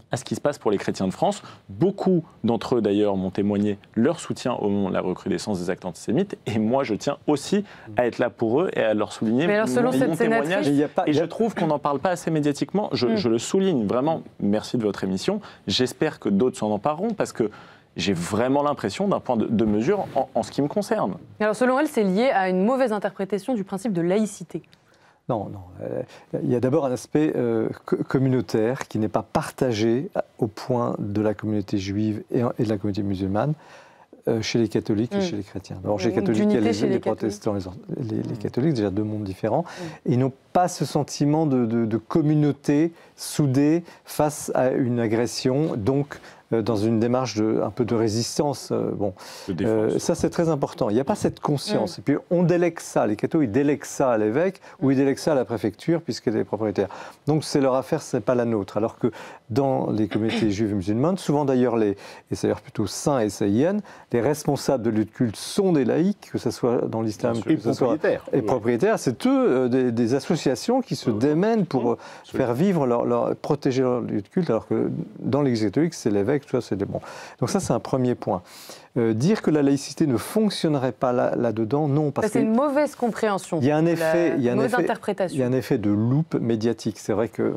à ce qui se passe pour les chrétiens de France. Beaucoup d'entre eux, d'ailleurs, m'ont témoigné leur soutien au moment de la recrudescence des actes antisémites. Et moi, je tiens aussi à être là pour eux et à leur souligner mon témoignage. Et je trouve qu'on n'en parle pas assez médiatiquement. Je le souligne vraiment. Merci de votre émission. J'espère que d'autres s'en empareront parce que j'ai vraiment l'impression d'un point de mesure en ce qui me concerne. Alors, selon elle, c'est lié à une mauvaise interprétation du principe de laïcité. Non. Il y a d'abord un aspect communautaire qui n'est pas partagé au point de la communauté juive et de la communauté musulmane chez les catholiques et chez les chrétiens. Alors, chez les catholiques, il y a les protestants, les catholiques, déjà deux mondes différents. Ils n'ont pas ce sentiment de communauté soudée face à une agression, donc dans une démarche un peu de résistance. Ça c'est très important. Il n'y a pas cette conscience. Et puis on délègue ça, les cathos, ils délèguent ça à l'évêque ou ils délèguent ça à la préfecture puisqu'elle est propriétaire. Donc c'est leur affaire, ce n'est pas la nôtre. Alors que dans les communautés juives et musulmanes, souvent d'ailleurs, et c'est d'ailleurs plutôt saints et saïennes, les responsables de lieux de culte sont des laïcs, que ce soit dans l'islam, que ce soit propriétaires. C'est eux, des associations qui se démènent pour faire vivre, protéger leur lieu de culte, alors que dans l'Église catholique, c'est l'évêque. Bon. Donc ça, c'est un premier point. Dire que la laïcité ne fonctionnerait pas là-dedans, non. C'est une mauvaise compréhension. Il y a un effet, interprétation. Il y a un effet de loupe médiatique. C'est vrai que,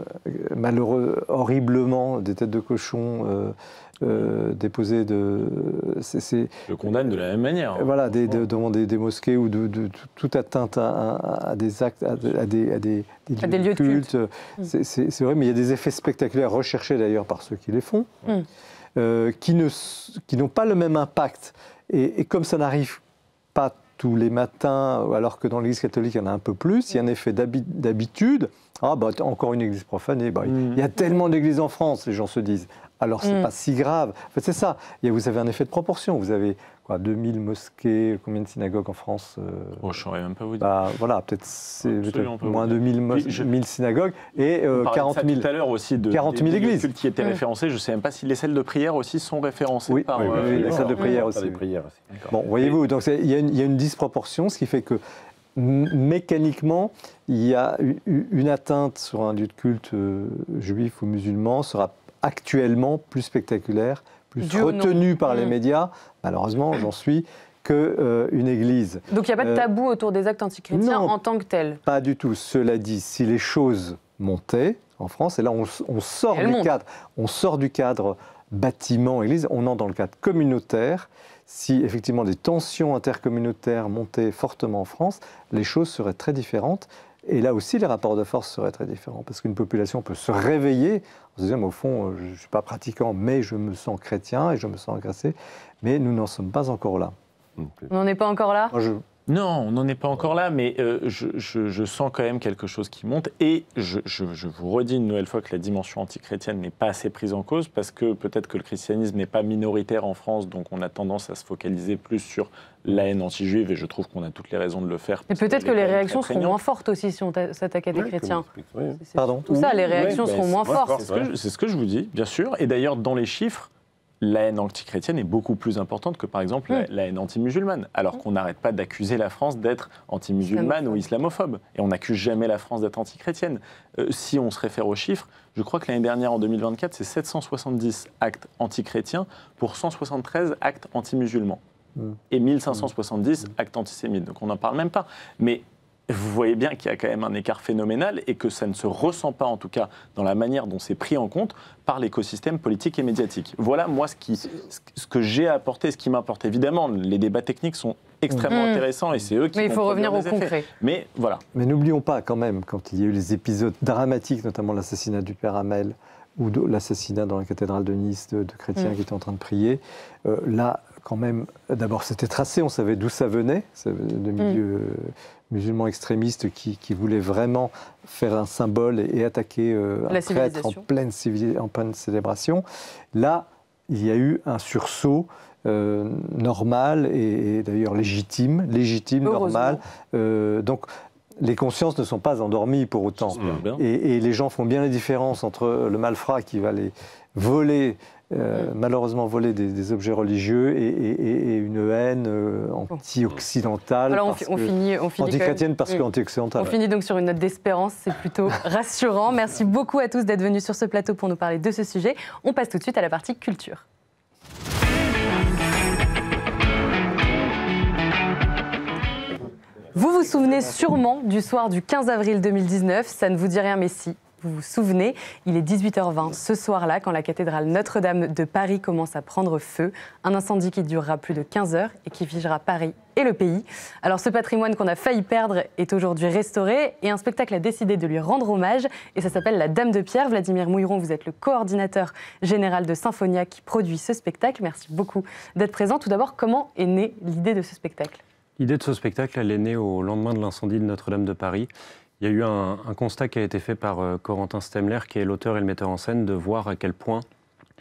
horriblement, des têtes de cochon déposées Je condamne de la même manière. Voilà, devant des mosquées ou toute atteinte à des actes, à des lieux de culte. C'est vrai, mais il y a des effets spectaculaires recherchés d'ailleurs par ceux qui les font. Qui n'ont pas le même impact. Et comme ça n'arrive pas tous les matins, alors que dans l'Église catholique, il y en a un peu plus, il y a un effet d'habitude. Encore une église profanée. Il y a tellement d'églises en France, les gens se disent. Alors, c'est pas si grave. En fait, c'est ça. Vous avez un effet de proportion. Vous avez 2000 mosquées, combien de synagogues en France je ne saurais même pas vous dire. Voilà, peut-être moins de 1000 synagogues et 40 000. Tout à l'heure aussi de 40 000 églises qui étaient référencées. Je ne sais même pas si les salles de prière aussi sont référencées. Oui, les salles de prière aussi. Bon, voyez-vous, donc il y a une disproportion, ce qui fait que mécaniquement, il y a une atteinte sur un lieu de culte juif ou musulman sera actuellement plus spectaculaire, plus retenue par les médias, malheureusement, j'en suis, qu'une église. Donc il n'y a pas de tabou autour des actes antichrétiens en tant que tels? Pas du tout. Cela dit, si les choses montaient en France, et là on sort du cadre bâtiment, église, on entre dans le cadre communautaire. Si effectivement des tensions intercommunautaires montaient fortement en France, les choses seraient très différentes. Et là aussi, les rapports de force seraient très différents, parce qu'une population peut se réveiller en se disant, au fond, je ne suis pas pratiquant, mais je me sens chrétien et je me sens agressé. Mais nous n'en sommes pas encore là. On n'en est pas encore là? Non, on n'en est pas encore là, mais je sens quand même quelque chose qui monte. Et je vous redis une nouvelle fois que la dimension antichrétienne n'est pas assez prise en cause, parce que peut-être que le christianisme n'est pas minoritaire en France, donc on a tendance à se focaliser plus sur la haine anti-juive, et je ce qu'on a toutes les raisons de le faire. Et peut-être que les réactions seront moins fortes aussi si on s'attaque à des chrétiens. Pardon? Tout ça, les réactions seront moins fortes. C'est ce que je vous dis, bien sûr. Et d'ailleurs, dans les chiffres, la haine antichrétienne est beaucoup plus importante que, par exemple, la haine anti-musulmane. Alors qu'on n'arrête pas d'accuser la France d'être anti-musulmane ou islamophobe. Et on n'accuse jamais la France d'être antichrétienne. Si on se réfère aux chiffres, je crois que l'année dernière, en 2024, c'est 770 actes antichrétiens pour 173 actes anti-musulmans. Et 1570 actes antisémites. Donc on n'en parle même pas. Mais vous voyez bien qu'il y a quand même un écart phénoménal et que ça ne se ressent pas, en tout cas, dans la manière dont c'est pris en compte par l'écosystème politique et médiatique. Voilà, moi, ce que j'ai apporté, ce qui m'importe. Évidemment, les débats techniques sont extrêmement intéressants et c'est eux qui Mais il faut vont revenir au produire des effets. concret. Mais voilà. Mais n'oublions pas quand même, quand il y a eu les épisodes dramatiques, notamment l'assassinat du père Hamel ou l'assassinat dans la cathédrale de Nice de chrétiens qui étaient en train de prier, là, quand même, d'abord c'était tracé, on savait d'où ça venait, de milieux musulmans extrémistes qui voulaient vraiment faire un symbole et attaquer un prêtre en pleine célébration. Là, il y a eu un sursaut normal et d'ailleurs légitime, normal. Donc, les consciences ne sont pas endormies pour autant. Et les gens font bien la différence entre le malfrat qui va les voler, malheureusement voler des objets religieux et une haine anti-occidentale, anti-chrétienne parce qu'anti-occidentale. On finit donc sur une note d'espérance, c'est plutôt rassurant. Merci beaucoup à tous d'être venus sur ce plateau pour nous parler de ce sujet. On passe tout de suite à la partie culture. Vous vous souvenez sûrement du soir du 15 avril 2019, ça ne vous dit rien mais si. Vous vous souvenez, il est 18h20 ce soir-là quand la cathédrale Notre-Dame de Paris commence à prendre feu. Un incendie qui durera plus de 15 heures et qui figera Paris et le pays. Alors ce patrimoine qu'on a failli perdre est aujourd'hui restauré et un spectacle a décidé de lui rendre hommage et ça s'appelle La Dame de Pierre. Vladimir Mouilleron, vous êtes le coordinateur général de Symphonia qui produit ce spectacle. Merci beaucoup d'être présent. Tout d'abord, comment est née l'idée de ce spectacle ? L'idée de ce spectacle, elle est née au lendemain de l'incendie de Notre-Dame de Paris. Il y a eu un constat qui a été fait par Corentin Stemler, qui est l'auteur et le metteur en scène, de voir à quel point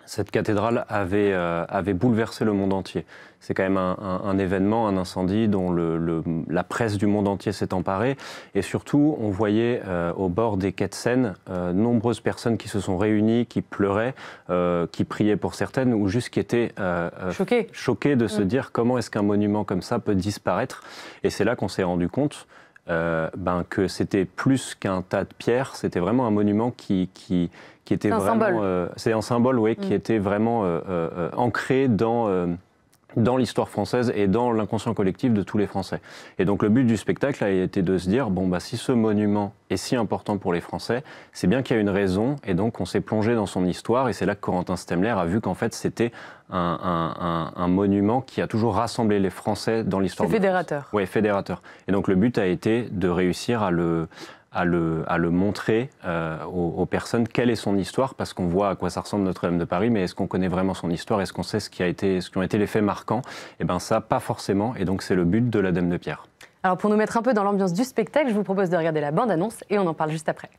cette cathédrale avait bouleversé le monde entier. C'est quand même un événement, un incendie dont la presse du monde entier s'est emparée. Et surtout, on voyait au bord des quais de Seine nombreuses personnes qui se sont réunies, qui pleuraient, qui priaient pour certaines, ou juste qui étaient choquées de se dire comment est-ce qu'un monument comme ça peut disparaître. Et c'est là qu'on s'est rendu compte que c'était plus qu'un tas de pierres, c'était vraiment un monument qui était vraiment... C'est un symbole, oui, qui était vraiment ancré dans l'histoire française et dans l'inconscient collectif de tous les Français. Et donc le but du spectacle a été de se dire, si ce monument est si important pour les Français, c'est bien qu'il y a une raison, et donc on s'est plongé dans son histoire, et c'est là que Corentin Stemler a vu qu'en fait c'était un monument qui a toujours rassemblé les Français dans l'histoire. C'est fédérateur. Oui, fédérateur. Et donc le but a été de réussir à le montrer aux personnes quelle est son histoire, parce qu'on voit à quoi ça ressemble Notre-Dame de Paris, mais est-ce qu'on connaît vraiment son histoire? Est-ce qu'on sait ce qui ont été les faits marquants? Eh bien ça, pas forcément, et donc c'est le but de La Dame de Pierre. Alors pour nous mettre un peu dans l'ambiance du spectacle, je vous propose de regarder la bande-annonce et on en parle juste après.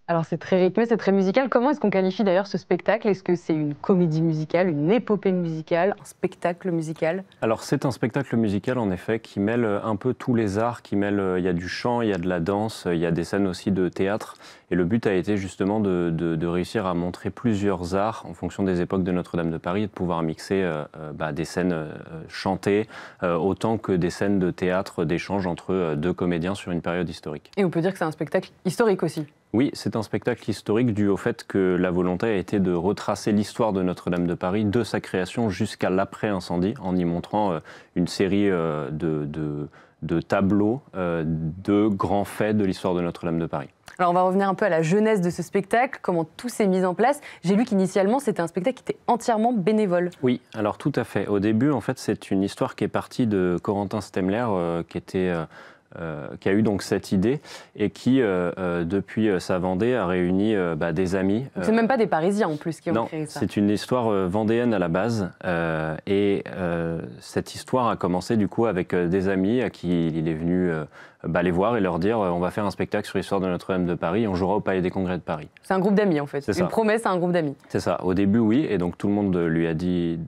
Alors c'est très rythmé, c'est très musical. Comment est-ce qu'on qualifie d'ailleurs ce spectacle? Est-ce que c'est une comédie musicale, une épopée musicale, un spectacle musical? Alors c'est un spectacle musical en effet qui mêle un peu tous les arts, il y a du chant, il y a de la danse, il y a des scènes aussi de théâtre. Et le but a été justement de réussir à montrer plusieurs arts en fonction des époques de Notre-Dame de Paris et de pouvoir mixer des scènes chantées autant que des scènes de théâtre, d'échange entre deux comédiens sur une période historique. Et on peut dire que c'est un spectacle historique aussi. Oui, c'est un spectacle historique dû au fait que la volonté a été de retracer l'histoire de Notre-Dame de Paris, de sa création jusqu'à l'après-incendie, en y montrant une série de tableaux de grands faits de l'histoire de Notre-Dame de Paris. Alors on va revenir un peu à la genèse de ce spectacle, comment tout s'est mis en place. J'ai lu qu'initialement c'était un spectacle qui était entièrement bénévole. Oui, alors tout à fait. Au début, en fait, c'est une histoire qui est partie de Corentin Stemler, qui a eu donc cette idée et qui, depuis sa Vendée, a réuni des amis. C'est même pas des Parisiens en plus qui ont non, créé ça. C'est une histoire vendéenne à la base. Cette histoire a commencé du coup avec des amis à qui il est venu les voir et leur dire on va faire un spectacle sur l'histoire de Notre-Dame de Paris, on jouera au Palais des Congrès de Paris. C'est un groupe d'amis en fait. Une promesse à un groupe d'amis. C'est ça. Au début, oui. Et donc tout le monde lui a dit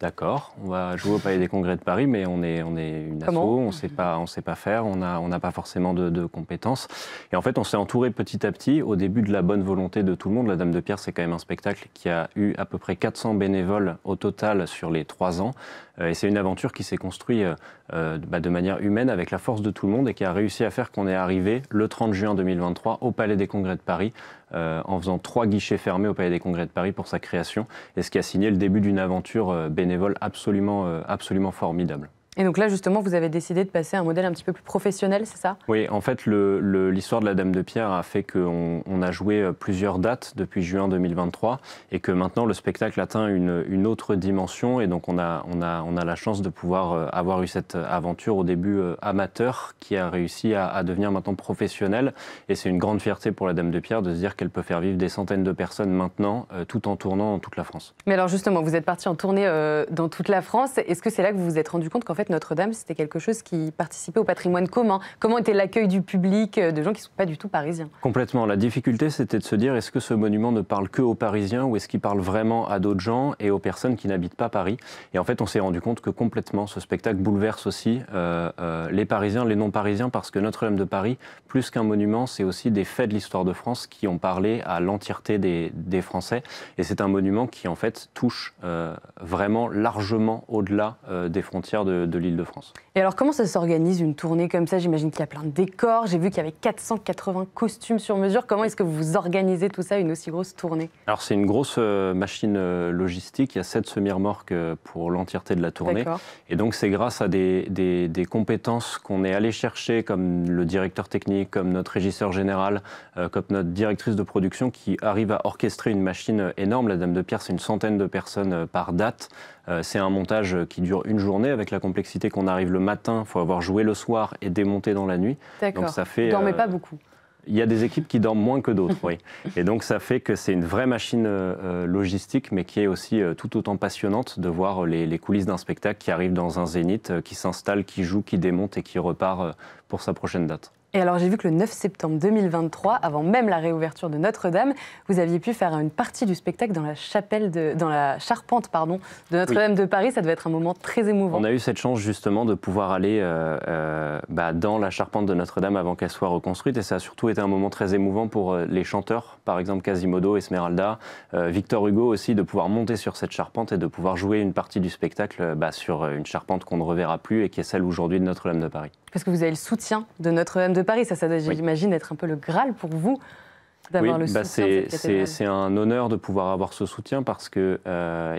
d'accord, on va jouer au Palais des Congrès de Paris, mais on est une asso, on sait pas faire, on n'a pas forcément de compétences. Et en fait, on s'est entouré petit à petit, au début de la bonne volonté de tout le monde. La Dame de Pierre, c'est quand même un spectacle qui a eu à peu près 400 bénévoles au total sur les 3 ans. Et c'est une aventure qui s'est construite de manière humaine avec la force de tout le monde et qui a réussi à faire qu'on est arrivé le 30 juin 2023 au Palais des Congrès de Paris en faisant 3 guichets fermés au Palais des Congrès de Paris pour sa création et ce qui a signé le début d'une aventure bénévole absolument formidable. Et donc là, justement, vous avez décidé de passer à un modèle un petit peu plus professionnel, c'est ça? Oui, en fait, l'histoire de la Dame de Pierre a fait qu'on a joué plusieurs dates depuis juin 2023 et que maintenant, le spectacle atteint une autre dimension. Et donc, on a la chance de pouvoir avoir eu cette aventure au début amateur qui a réussi à devenir maintenant professionnelle. Et c'est une grande fierté pour la Dame de Pierre de se dire qu'elle peut faire vivre des centaines de personnes maintenant, tout en tournant dans toute la France. Mais alors, justement, vous êtes parti en tournée dans toute la France. Est-ce que c'est là que vous vous êtes rendu compte qu'en fait, Notre-Dame, c'était quelque chose qui participait au patrimoine commun? Comment était l'accueil du public, de gens qui ne sont pas du tout parisiens? Complètement. La difficulté, c'était de se dire, est-ce que ce monument ne parle que aux Parisiens ou est-ce qu'il parle vraiment à d'autres gens et aux personnes qui n'habitent pas Paris? Et en fait, on s'est rendu compte que complètement, ce spectacle bouleverse aussi les Parisiens, les non-Parisiens, parce que Notre-Dame de Paris, plus qu'un monument, c'est aussi des faits de l'histoire de France qui ont parlé à l'entièreté des Français. Et c'est un monument qui, en fait, touche vraiment largement au-delà des frontières de l'île de France. Et alors, comment ça s'organise une tournée comme ça? J'imagine qu'il y a plein de décors. J'ai vu qu'il y avait 480 costumes sur mesure. Comment est-ce que vous organisez tout ça, une aussi grosse tournée? Alors, c'est une grosse machine logistique. Il y a 7 semi-remorques pour l'entièreté de la tournée. Et donc, c'est grâce à des compétences qu'on est allé chercher, comme le directeur technique, comme notre régisseur général, comme notre directrice de production, qui arrive à orchestrer une machine énorme. La Dame de Pierre, c'est une centaine de personnes par date. C'est un montage qui dure une journée avec la complexité qu'on arrive le matin, il faut avoir joué le soir et démonté dans la nuit. D'accord. Donc ça fait. Vous dormez pas beaucoup? Il y a des équipes qui dorment moins que d'autres, oui. Et donc ça fait que c'est une vraie machine logistique, mais qui est aussi tout autant passionnante de voir les coulisses d'un spectacle qui arrive dans un zénith, qui s'installe, qui joue, qui démonte et qui repart pour sa prochaine date. Et alors, j'ai vu que le 9 septembre 2023, avant même la réouverture de Notre-Dame, vous aviez pu faire une partie du spectacle dans la charpente de Notre-Dame de Paris. Ça devait être un moment très émouvant. On a eu cette chance justement de pouvoir aller dans la charpente de Notre-Dame avant qu'elle soit reconstruite. Et ça a surtout été un moment très émouvant pour les chanteurs, par exemple Quasimodo, Esmeralda, Victor Hugo aussi, de pouvoir monter sur cette charpente et de pouvoir jouer une partie du spectacle sur une charpente qu'on ne reverra plus et qui est celle aujourd'hui de Notre-Dame de Paris. Parce que vous avez le soutien de Notre-Dame de Paris. Ça doit, j'imagine, être un peu le Graal pour vous d'avoir le soutien de cette cathédrale. C'est un honneur de pouvoir avoir ce soutien parce que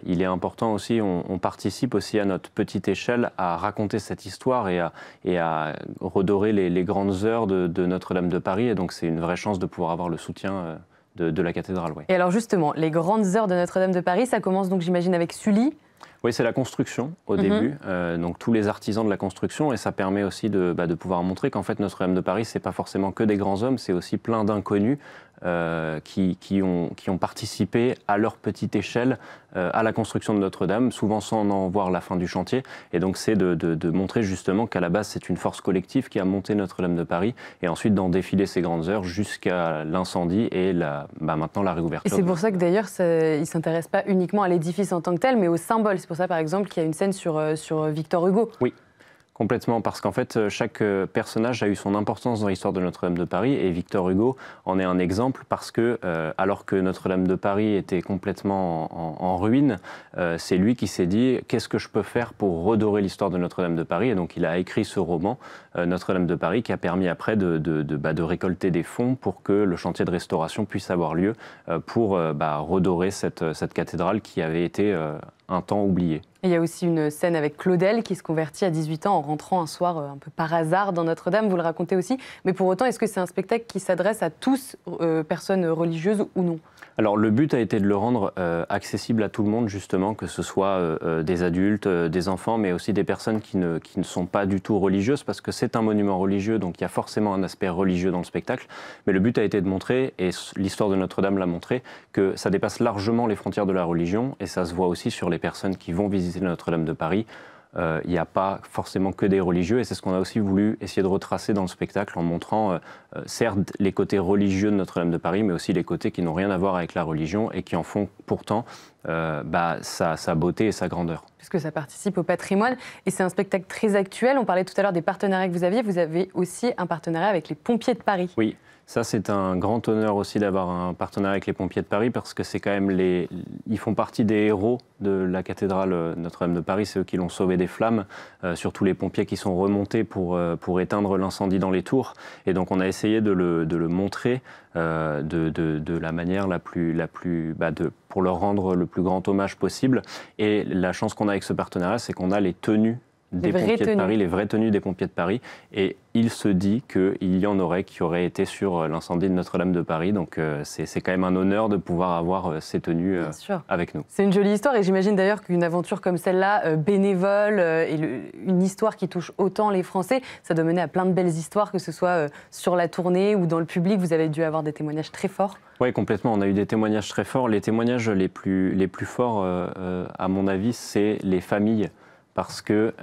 il est important aussi, on participe aussi à notre petite échelle à raconter cette histoire et à redorer les grandes heures de Notre-Dame de Paris. Et donc c'est une vraie chance de pouvoir avoir le soutien de la cathédrale. Ouais. Et alors justement, les grandes heures de Notre-Dame de Paris, ça commence donc j'imagine avec Sully. Oui, c'est la construction au début, donc tous les artisans de la construction, et ça permet aussi de pouvoir montrer qu'en fait Notre-Dame de Paris, c'est pas forcément que des grands hommes, c'est aussi plein d'inconnus qui ont participé à leur petite échelle à la construction de Notre-Dame, souvent sans en voir la fin du chantier. Et donc c'est de montrer justement qu'à la base c'est une force collective qui a monté Notre-Dame de Paris, et ensuite d'en défiler ces grandes heures jusqu'à l'incendie et maintenant la réouverture. Et c'est pour ça que d'ailleurs il ne s'intéresse pas uniquement à l'édifice en tant que tel, mais au symbole. C'est pour ça par exemple qu'il y a une scène sur Victor Hugo. Oui. Complètement, parce qu'en fait, chaque personnage a eu son importance dans l'histoire de Notre-Dame de Paris, et Victor Hugo en est un exemple parce que, alors que Notre-Dame de Paris était complètement en ruine, c'est lui qui s'est dit « qu'est-ce que je peux faire pour redorer l'histoire de Notre-Dame de Paris ?» Et donc il a écrit ce roman, Notre-Dame de Paris, qui a permis après de récolter des fonds pour que le chantier de restauration puisse avoir lieu pour redorer cette cathédrale qui avait été un temps oubliée. Et il y a aussi une scène avec Claudel qui se convertit à 18 ans en rentrant un soir un peu par hasard dans Notre-Dame, vous le racontez aussi. Mais pour autant, est-ce que c'est un spectacle qui s'adresse à tous, personnes religieuses ou non? Alors le but a été de le rendre accessible à tout le monde, justement, que ce soit des adultes, des enfants, mais aussi des personnes qui ne sont pas du tout religieuses, parce que c'est un monument religieux, donc il y a forcément un aspect religieux dans le spectacle. Mais le but a été de montrer, et l'histoire de Notre-Dame l'a montré, que ça dépasse largement les frontières de la religion, et ça se voit aussi sur les personnes qui vont visiter Notre-Dame de Paris. Il n'y a pas forcément que des religieux, et c'est ce qu'on a aussi voulu essayer de retracer dans le spectacle en montrant certes les côtés religieux de Notre-Dame de Paris, mais aussi les côtés qui n'ont rien à voir avec la religion et qui en font pourtant sa beauté et sa grandeur. Puisque ça participe au patrimoine, et c'est un spectacle très actuel. On parlait tout à l'heure des partenariats que vous avez aussi un partenariat avec les pompiers de Paris. Oui. Ça, c'est un grand honneur aussi d'avoir un partenariat avec les pompiers de Paris, parce que c'est quand même ils font partie des héros de la cathédrale Notre-Dame de Paris. C'est eux qui l'ont sauvé des flammes, surtout les pompiers qui sont remontés pour éteindre l'incendie dans les tours. Et donc on a essayé de le montrer de la manière pour leur rendre le plus grand hommage possible. Et la chance qu'on a avec ce partenariat, c'est qu'on a les tenues des pompiers de Paris, les vraies tenues des pompiers de Paris. Et il se dit qu'il y en aurait qui auraient été sur l'incendie de Notre-Dame de Paris. Donc c'est quand même un honneur de pouvoir avoir ces tenues avec nous. C'est une jolie histoire, et j'imagine d'ailleurs qu'une aventure comme celle-là, bénévole, et une histoire qui touche autant les Français, ça doit mener à plein de belles histoires, que ce soit sur la tournée ou dans le public. Vous avez dû avoir des témoignages très forts. Oui, complètement. On a eu des témoignages très forts. Les témoignages les plus forts, à mon avis, c'est les familles. Parce que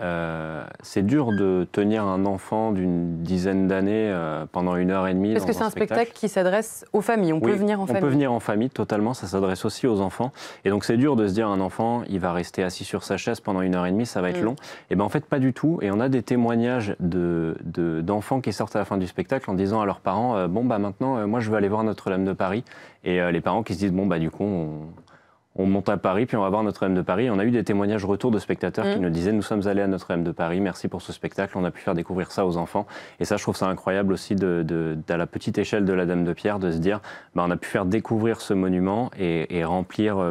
c'est dur de tenir un enfant d'une dizaine d'années pendant 1h30. Parce que c'est un spectacle qui s'adresse aux familles. On peut venir en famille. On peut venir en famille, totalement. Ça s'adresse aussi aux enfants. Et donc c'est dur de se dire un enfant, il va rester assis sur sa chaise pendant 1h30, ça va être long. Et bien en fait, pas du tout. Et on a des témoignages d'enfants qui sortent à la fin du spectacle en disant à leurs parents maintenant, moi je veux aller voir Notre-Dame de Paris. Et les parents qui se disent du coup, on monte à Paris, puis on va voir Notre-Dame de Paris. On a eu des témoignages retour de spectateurs qui nous disaient « Nous sommes allés à Notre-Dame de Paris, merci pour ce spectacle, on a pu faire découvrir ça aux enfants ». Et ça, je trouve ça incroyable aussi, à la petite échelle de la Dame de Pierre, de se dire on a pu faire découvrir ce monument et remplir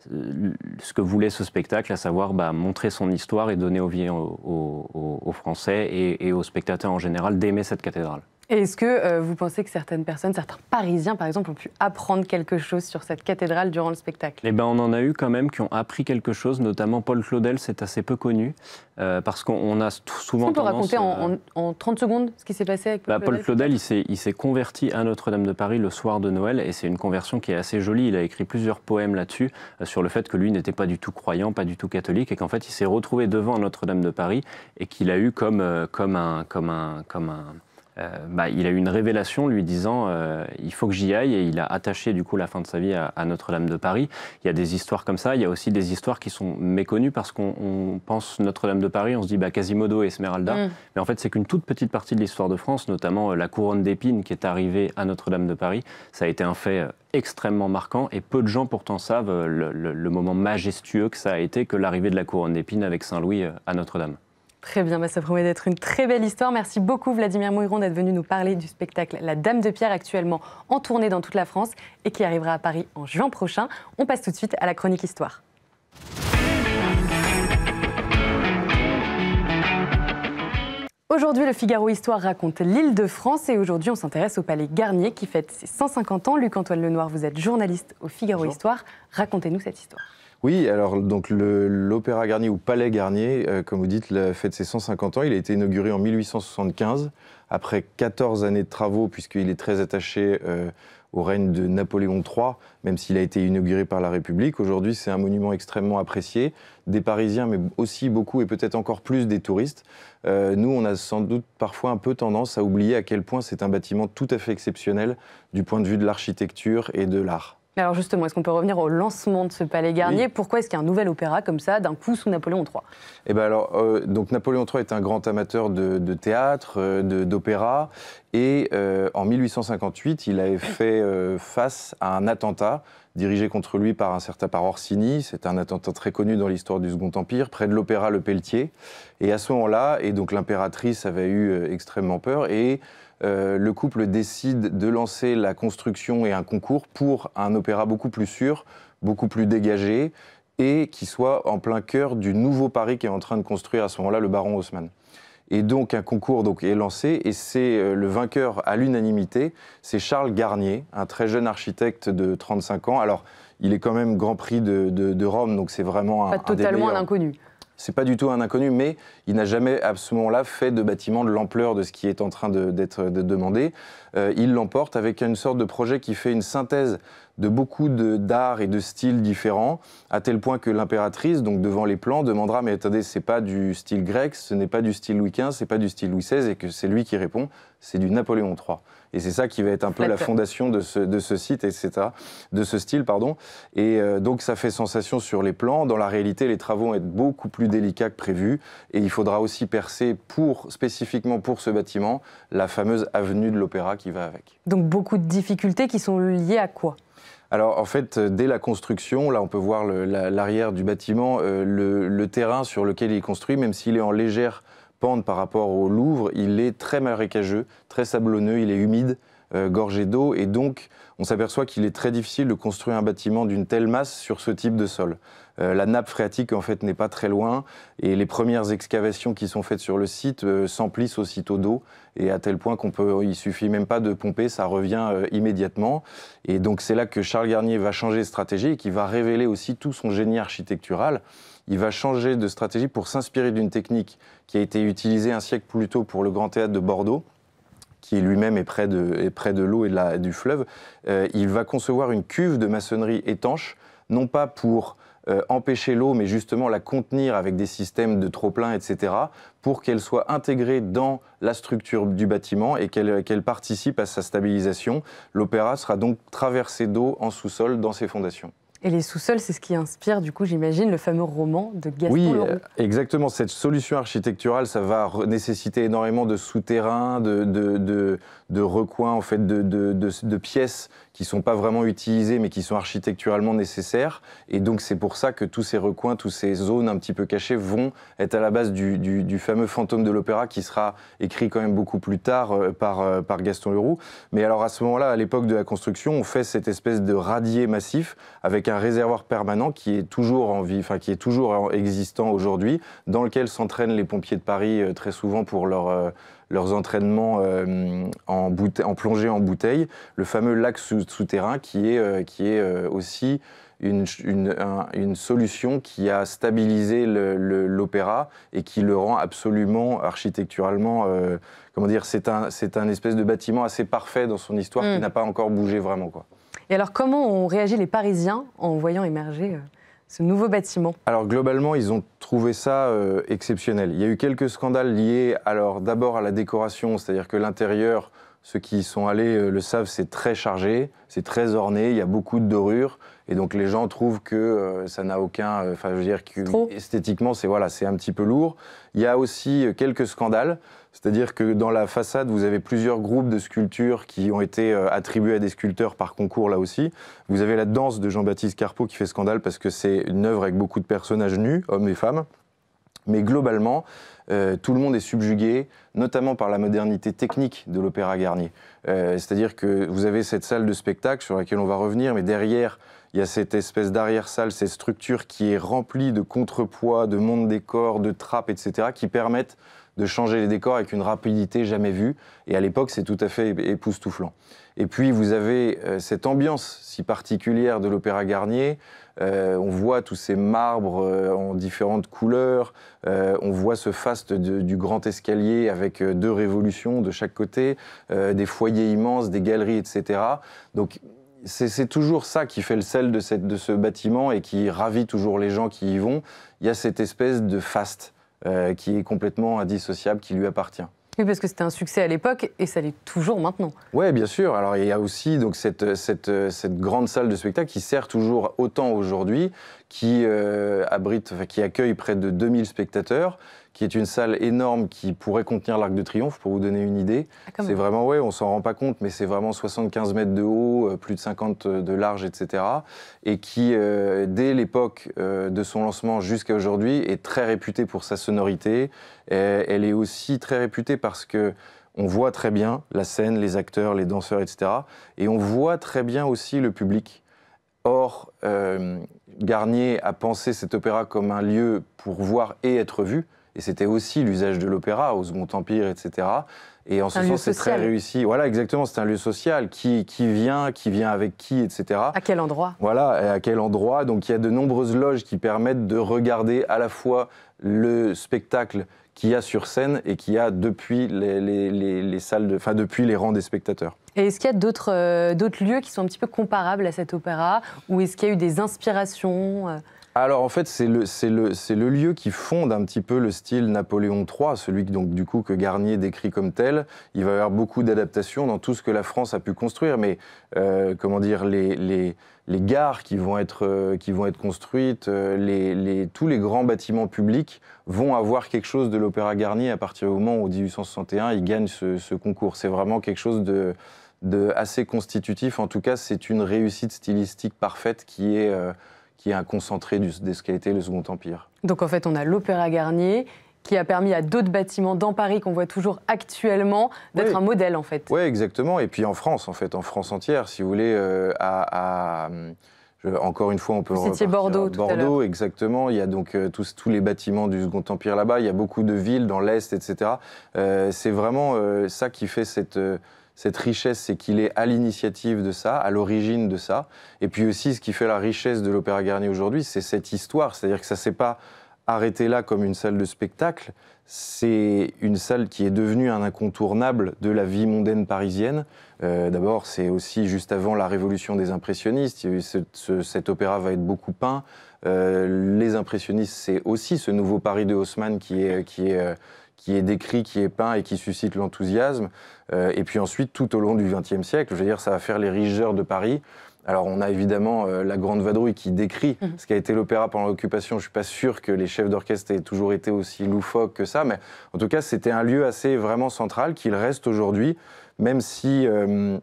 ce que voulait ce spectacle, à savoir montrer son histoire et donner aux Français et aux spectateurs en général d'aimer cette cathédrale. Et est-ce que vous pensez que certaines personnes, certains Parisiens par exemple, ont pu apprendre quelque chose sur cette cathédrale durant le spectacle? Eh ben, on en a eu quand même qui ont appris quelque chose, notamment Paul Claudel, c'est assez peu connu, parce qu'on a souvent tendance... On peut raconter en 30 secondes ce qui s'est passé avec Paul Claudel? Paul Claudel, il s'est converti à Notre-Dame de Paris le soir de Noël, et c'est une conversion qui est assez jolie. Il a écrit plusieurs poèmes là-dessus, sur le fait que lui n'était pas du tout croyant, pas du tout catholique, et qu'en fait il s'est retrouvé devant Notre-Dame de Paris, et qu'il a eu il a eu une révélation lui disant il faut que j'y aille, et il a attaché du coup la fin de sa vie à Notre-Dame de Paris. Il y a des histoires comme ça, il y a aussi des histoires qui sont méconnues parce qu'on pense Notre-Dame de Paris, on se dit Quasimodo et Esmeralda, mais en fait c'est qu'une toute petite partie de l'histoire de France, notamment la couronne d'épines qui est arrivée à Notre-Dame de Paris. Ça a été un fait extrêmement marquant, et peu de gens pourtant savent le moment majestueux que ça a été que l'arrivée de la couronne d'épines avec Saint-Louis à Notre-Dame. Très bien, ça promet d'être une très belle histoire. Merci beaucoup Vladimir Mouilleron d'être venu nous parler du spectacle La Dame de Pierre, actuellement en tournée dans toute la France et qui arrivera à Paris en juin prochain. On passe tout de suite à la chronique Histoire. Aujourd'hui, le Figaro Histoire raconte l'Île-de-France, et aujourd'hui on s'intéresse au Palais Garnier qui fête ses 150 ans. Luc-Antoine Lenoir, vous êtes journaliste au Figaro Histoire. Racontez-nous cette histoire. Oui, alors donc l'Opéra Garnier ou Palais Garnier, comme vous dites, fête ses 150 ans. Il a été inauguré en 1875, après 14 années de travaux, puisqu'il est très attaché au règne de Napoléon III, même s'il a été inauguré par la République. Aujourd'hui, c'est un monument extrêmement apprécié des Parisiens, mais aussi beaucoup et peut-être encore plus des touristes. Nous, on a sans doute parfois un peu tendance à oublier à quel point c'est un bâtiment tout à fait exceptionnel du point de vue de l'architecture et de l'art. Alors justement, est-ce qu'on peut revenir au lancement de ce Palais Garnier? Oui. Pourquoi est-ce qu'il y a un nouvel opéra comme ça, d'un coup, sous Napoléon III? Eh ben alors, donc Napoléon III est un grand amateur de théâtre, d'opéra, et en 1858, il avait fait face à un attentat dirigé contre lui par Orsini. C'est un attentat très connu dans l'histoire du Second Empire, près de l'opéra Le Pelletier. Et à ce moment-là, et donc l'impératrice avait eu extrêmement peur, et le couple décide de lancer la construction et un concours pour un opéra beaucoup plus sûr, beaucoup plus dégagé, et qui soit en plein cœur du nouveau Paris qu'est en train de construire à ce moment-là le baron Haussmann. Et donc un concours est lancé, et c'est le vainqueur à l'unanimité, c'est Charles Garnier, un très jeune architecte de 35 ans. Alors il est quand même Grand Prix de Rome, donc c'est vraiment pas totalement un inconnu. C'est pas du tout un inconnu, mais il n'a jamais, à ce moment-là, fait de bâtiment de l'ampleur de ce qui est en train d'être demandé. Il l'emporte avec une sorte de projet qui fait une synthèse de beaucoup d'arts et de styles différents, à tel point que l'impératrice, donc devant les plans, demandera « Mais attendez, c'est pas du style grec, ce n'est pas du style Louis XV, c'est pas du style Louis XVI », et que c'est lui qui répond « C'est du Napoléon III ». Et c'est ça qui va être un peu la fondation de ce site, etc., de ce style, pardon. Et donc ça fait sensation sur les plans. Dans la réalité, les travaux vont être beaucoup plus délicats que prévu. Et il faudra aussi percer spécifiquement pour ce bâtiment, la fameuse avenue de l'Opéra qui va avec. Donc beaucoup de difficultés qui sont liées à quoi ? Alors en fait, dès la construction, là on peut voir l'arrière du bâtiment, le terrain sur lequel il est construit, même s'il est en légère pente par rapport au Louvre, il est très marécageux, très sablonneux, il est humide, gorgé d'eau, et donc on s'aperçoit qu'il est très difficile de construire un bâtiment d'une telle masse sur ce type de sol. La nappe phréatique en fait n'est pas très loin, et les premières excavations qui sont faites sur le site s'emplissent aussitôt d'eau, et à tel point il suffit même pas de pomper, ça revient immédiatement. Et donc c'est là que Charles Garnier va changer de stratégie et qui va révéler aussi tout son génie architectural. Il va changer de stratégie pour s'inspirer d'une technique qui a été utilisée un siècle plus tôt pour le Grand Théâtre de Bordeaux, qui lui-même est près de l'eau et du fleuve. Il va concevoir une cuve de maçonnerie étanche, non pas pour empêcher l'eau, mais justement la contenir avec des systèmes de trop-plein, etc., pour qu'elle soit intégrée dans la structure du bâtiment et qu'elle participe à sa stabilisation. L'opéra sera donc traversé d'eau en sous-sol dans ses fondations. Et les sous-sols, c'est ce qui inspire, du coup, j'imagine, le fameux roman de Gaston Leroux. Oui, exactement. Cette solution architecturale, ça va nécessiter énormément de souterrains, de recoins, en fait, de pièces qui ne sont pas vraiment utilisées, mais qui sont architecturalement nécessaires. Et donc, c'est pour ça que tous ces recoins, toutes ces zones un petit peu cachées vont être à la base du fameux fantôme de l'opéra, qui sera écrit quand même beaucoup plus tard par Gaston Leroux. Mais alors, à ce moment-là, à l'époque de la construction, on fait cette espèce de radier massif avec un réservoir permanent qui est toujours en vie, qui est toujours existant aujourd'hui, dans lequel s'entraînent les pompiers de Paris très souvent pour leurs entraînements en plongée en bouteille, le fameux lac souterrain qui est aussi une solution qui a stabilisé l'opéra et qui le rend absolument architecturalement, c'est un espèce de bâtiment assez parfait dans son histoire qui n'a pas encore bougé vraiment, quoi. Et alors, comment ont réagi les Parisiens en voyant émerger ce nouveau bâtiment? Alors, globalement, ils ont trouvé ça exceptionnel. Il y a eu quelques scandales liés, d'abord à la décoration, c'est-à-dire que l'intérieur, ceux qui y sont allés le savent, c'est très chargé, c'est très orné, il y a beaucoup de dorures, et donc les gens trouvent que ça n'a aucun... esthétiquement, c'est un petit peu lourd. Il y a aussi quelques scandales, c'est-à-dire que dans la façade, vous avez plusieurs groupes de sculptures qui ont été attribués à des sculpteurs par concours, là aussi. Vous avez la danse de Jean-Baptiste Carpeaux qui fait scandale parce que c'est une œuvre avec beaucoup de personnages nus, hommes et femmes. Mais globalement, tout le monde est subjugué, notamment par la modernité technique de l'Opéra Garnier. C'est-à-dire que vous avez cette salle de spectacle sur laquelle on va revenir, mais derrière, il y a cette espèce d'arrière-salle, cette structure qui est remplie de contrepoids, de monte-décors, de trappes, etc., qui permettent de changer les décors avec une rapidité jamais vue. Et à l'époque, c'est tout à fait époustouflant. Et puis, vous avez cette ambiance si particulière de l'Opéra Garnier. On voit tous ces marbres en différentes couleurs. On voit ce faste du grand escalier avec 2 révolutions de chaque côté, des foyers immenses, des galeries, etc. Donc, c'est toujours ça qui fait le sel de ce bâtiment et qui ravit toujours les gens qui y vont. Il y a cette espèce de faste qui est complètement indissociable, qui lui appartient. Oui, parce que c'était un succès à l'époque et ça l'est toujours maintenant. Oui, bien sûr. Alors, il y a aussi donc, cette grande salle de spectacle qui sert toujours autant aujourd'hui, qui accueille près de 2000 spectateurs, qui est une salle énorme qui pourrait contenir l'Arc de Triomphe, pour vous donner une idée. C'est vraiment, on s'en rend pas compte, mais c'est vraiment 75 mètres de haut, plus de 50 de large, etc. Et qui, dès l'époque de son lancement jusqu'à aujourd'hui, est très réputée pour sa sonorité. Elle est aussi très réputée parce que on voit très bien la scène, les acteurs, les danseurs, etc. Et on voit très bien aussi le public. Or, Garnier a pensé cet opéra comme un lieu pour voir et être vu. Et c'était aussi l'usage de l'opéra au Second Empire, etc. Et en ce sens, c'est très réussi. Voilà, exactement, c'est un lieu social. Qui vient avec qui, etc. À quel endroit? Voilà, et à quel endroit. Donc il y a de nombreuses loges qui permettent de regarder à la fois le spectacle qu'il y a sur scène et qu'il y a depuis les salles, depuis les rangs des spectateurs. Et est-ce qu'il y a d'autres lieux qui sont un petit peu comparables à cet opéra? Ou est-ce qu'il y a eu des inspirations? Alors en fait, c'est le lieu qui fonde un petit peu le style Napoléon III, celui donc, du coup, que Garnier décrit comme tel. Il va y avoir beaucoup d'adaptations dans tout ce que la France a pu construire, mais comment dire, les gares qui vont être construites, tous les grands bâtiments publics vont avoir quelque chose de l'Opéra Garnier à partir du moment où, en 1861, il gagne ce concours. C'est vraiment quelque chose de assez constitutif. En tout cas, c'est une réussite stylistique parfaite qui est un concentré de ce qu'a été le Second Empire. Donc en fait, on a l'Opéra Garnier qui a permis à d'autres bâtiments dans Paris qu'on voit toujours actuellement d'être un modèle en fait. Oui, exactement. Et puis en France entière, si vous voulez, encore une fois, on peut repartir Bordeaux, Bordeaux, exactement. Il y a donc tous les bâtiments du Second Empire là-bas. Il y a beaucoup de villes dans l'Est, etc. C'est vraiment ça qui fait cette richesse, c'est qu'il est à l'initiative de ça, à l'origine de ça. Et puis aussi, ce qui fait la richesse de l'Opéra Garnier aujourd'hui, c'est cette histoire. C'est-à-dire que ça ne s'est pas arrêté là comme une salle de spectacle. C'est une salle qui est devenue un incontournable de la vie mondaine parisienne. D'abord, c'est aussi juste avant la révolution des impressionnistes. Cet opéra va être beaucoup peint. Les impressionnistes, c'est aussi ce nouveau Paris de Haussmann qui est décrit, qui est peint et qui suscite l'enthousiasme. Et puis ensuite, tout au long du XXe siècle, je veux dire, ça va faire les rigeurs de Paris. Alors on a évidemment la Grande Vadrouille qui décrit ce qu'a été l'opéra pendant l'occupation. Je ne suis pas sûr que les chefs d'orchestre aient toujours été aussi loufoques que ça, mais en tout cas, c'était un lieu assez vraiment central, qu'il reste aujourd'hui, même si il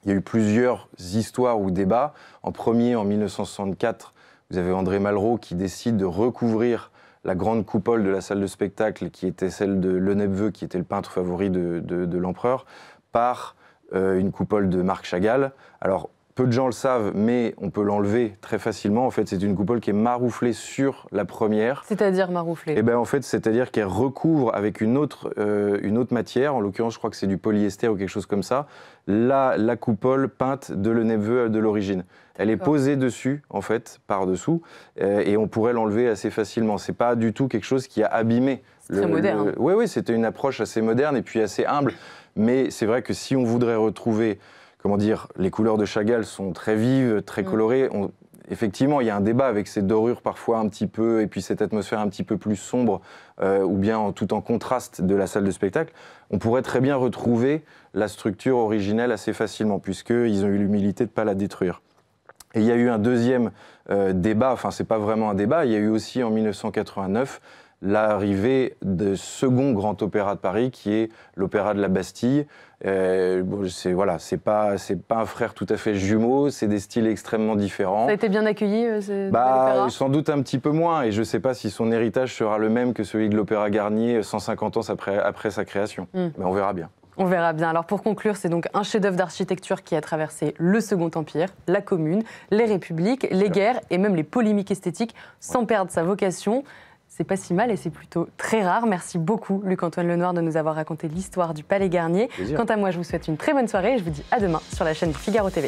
y a eu plusieurs histoires ou débats. En premier, en 1964, vous avez André Malraux qui décide de recouvrir la grande coupole de la salle de spectacle, qui était celle de Lenepveu, qui était le peintre favori de l'empereur, par une coupole de Marc Chagall. Alors, peu de gens le savent, mais on peut l'enlever très facilement. En fait, c'est une coupole qui est marouflée sur la première. C'est-à-dire marouflée? Eh bien, en fait, c'est-à-dire qu'elle recouvre avec une autre matière. En l'occurrence, je crois que c'est du polyester ou quelque chose comme ça. La coupole peinte de Lenepveu de l'origine. Elle est posée dessus, en fait, par-dessous, et on pourrait l'enlever assez facilement. C'est pas du tout quelque chose qui a abîmé. C'est très moderne. Oui, c'était une approche assez moderne et puis assez humble. Mais c'est vrai que si on voudrait retrouver, comment dire, les couleurs de Chagall sont très vives, très colorées. Effectivement, il y a un débat avec ces dorures parfois un petit peu, et puis cette atmosphère un petit peu plus sombre, ou bien tout en contraste de la salle de spectacle. On pourrait très bien retrouver la structure originelle assez facilement, puisqu'ils ont eu l'humilité de ne pas la détruire. Et il y a eu un deuxième débat, enfin c'est pas vraiment un débat, il y a eu aussi en 1989 l'arrivée de second grand opéra de Paris, qui est l'Opéra de la Bastille. C'est pas un frère tout à fait jumeau, c'est des styles extrêmement différents. Ça a été bien accueilli, l'opéra ? Sans doute un petit peu moins, et je ne sais pas si son héritage sera le même que celui de l'Opéra Garnier 150 ans après sa création. Mais on verra bien. On verra bien. Alors pour conclure, c'est donc un chef-d'œuvre d'architecture qui a traversé le Second Empire, la Commune, les républiques, les guerres et même les polémiques esthétiques, sans perdre sa vocation. C'est pas si mal et c'est plutôt très rare. Merci beaucoup, Luc-Antoine Lenoir, de nous avoir raconté l'histoire du Palais Garnier. Quant à moi, je vous souhaite une très bonne soirée et je vous dis à demain sur la chaîne Figaro TV.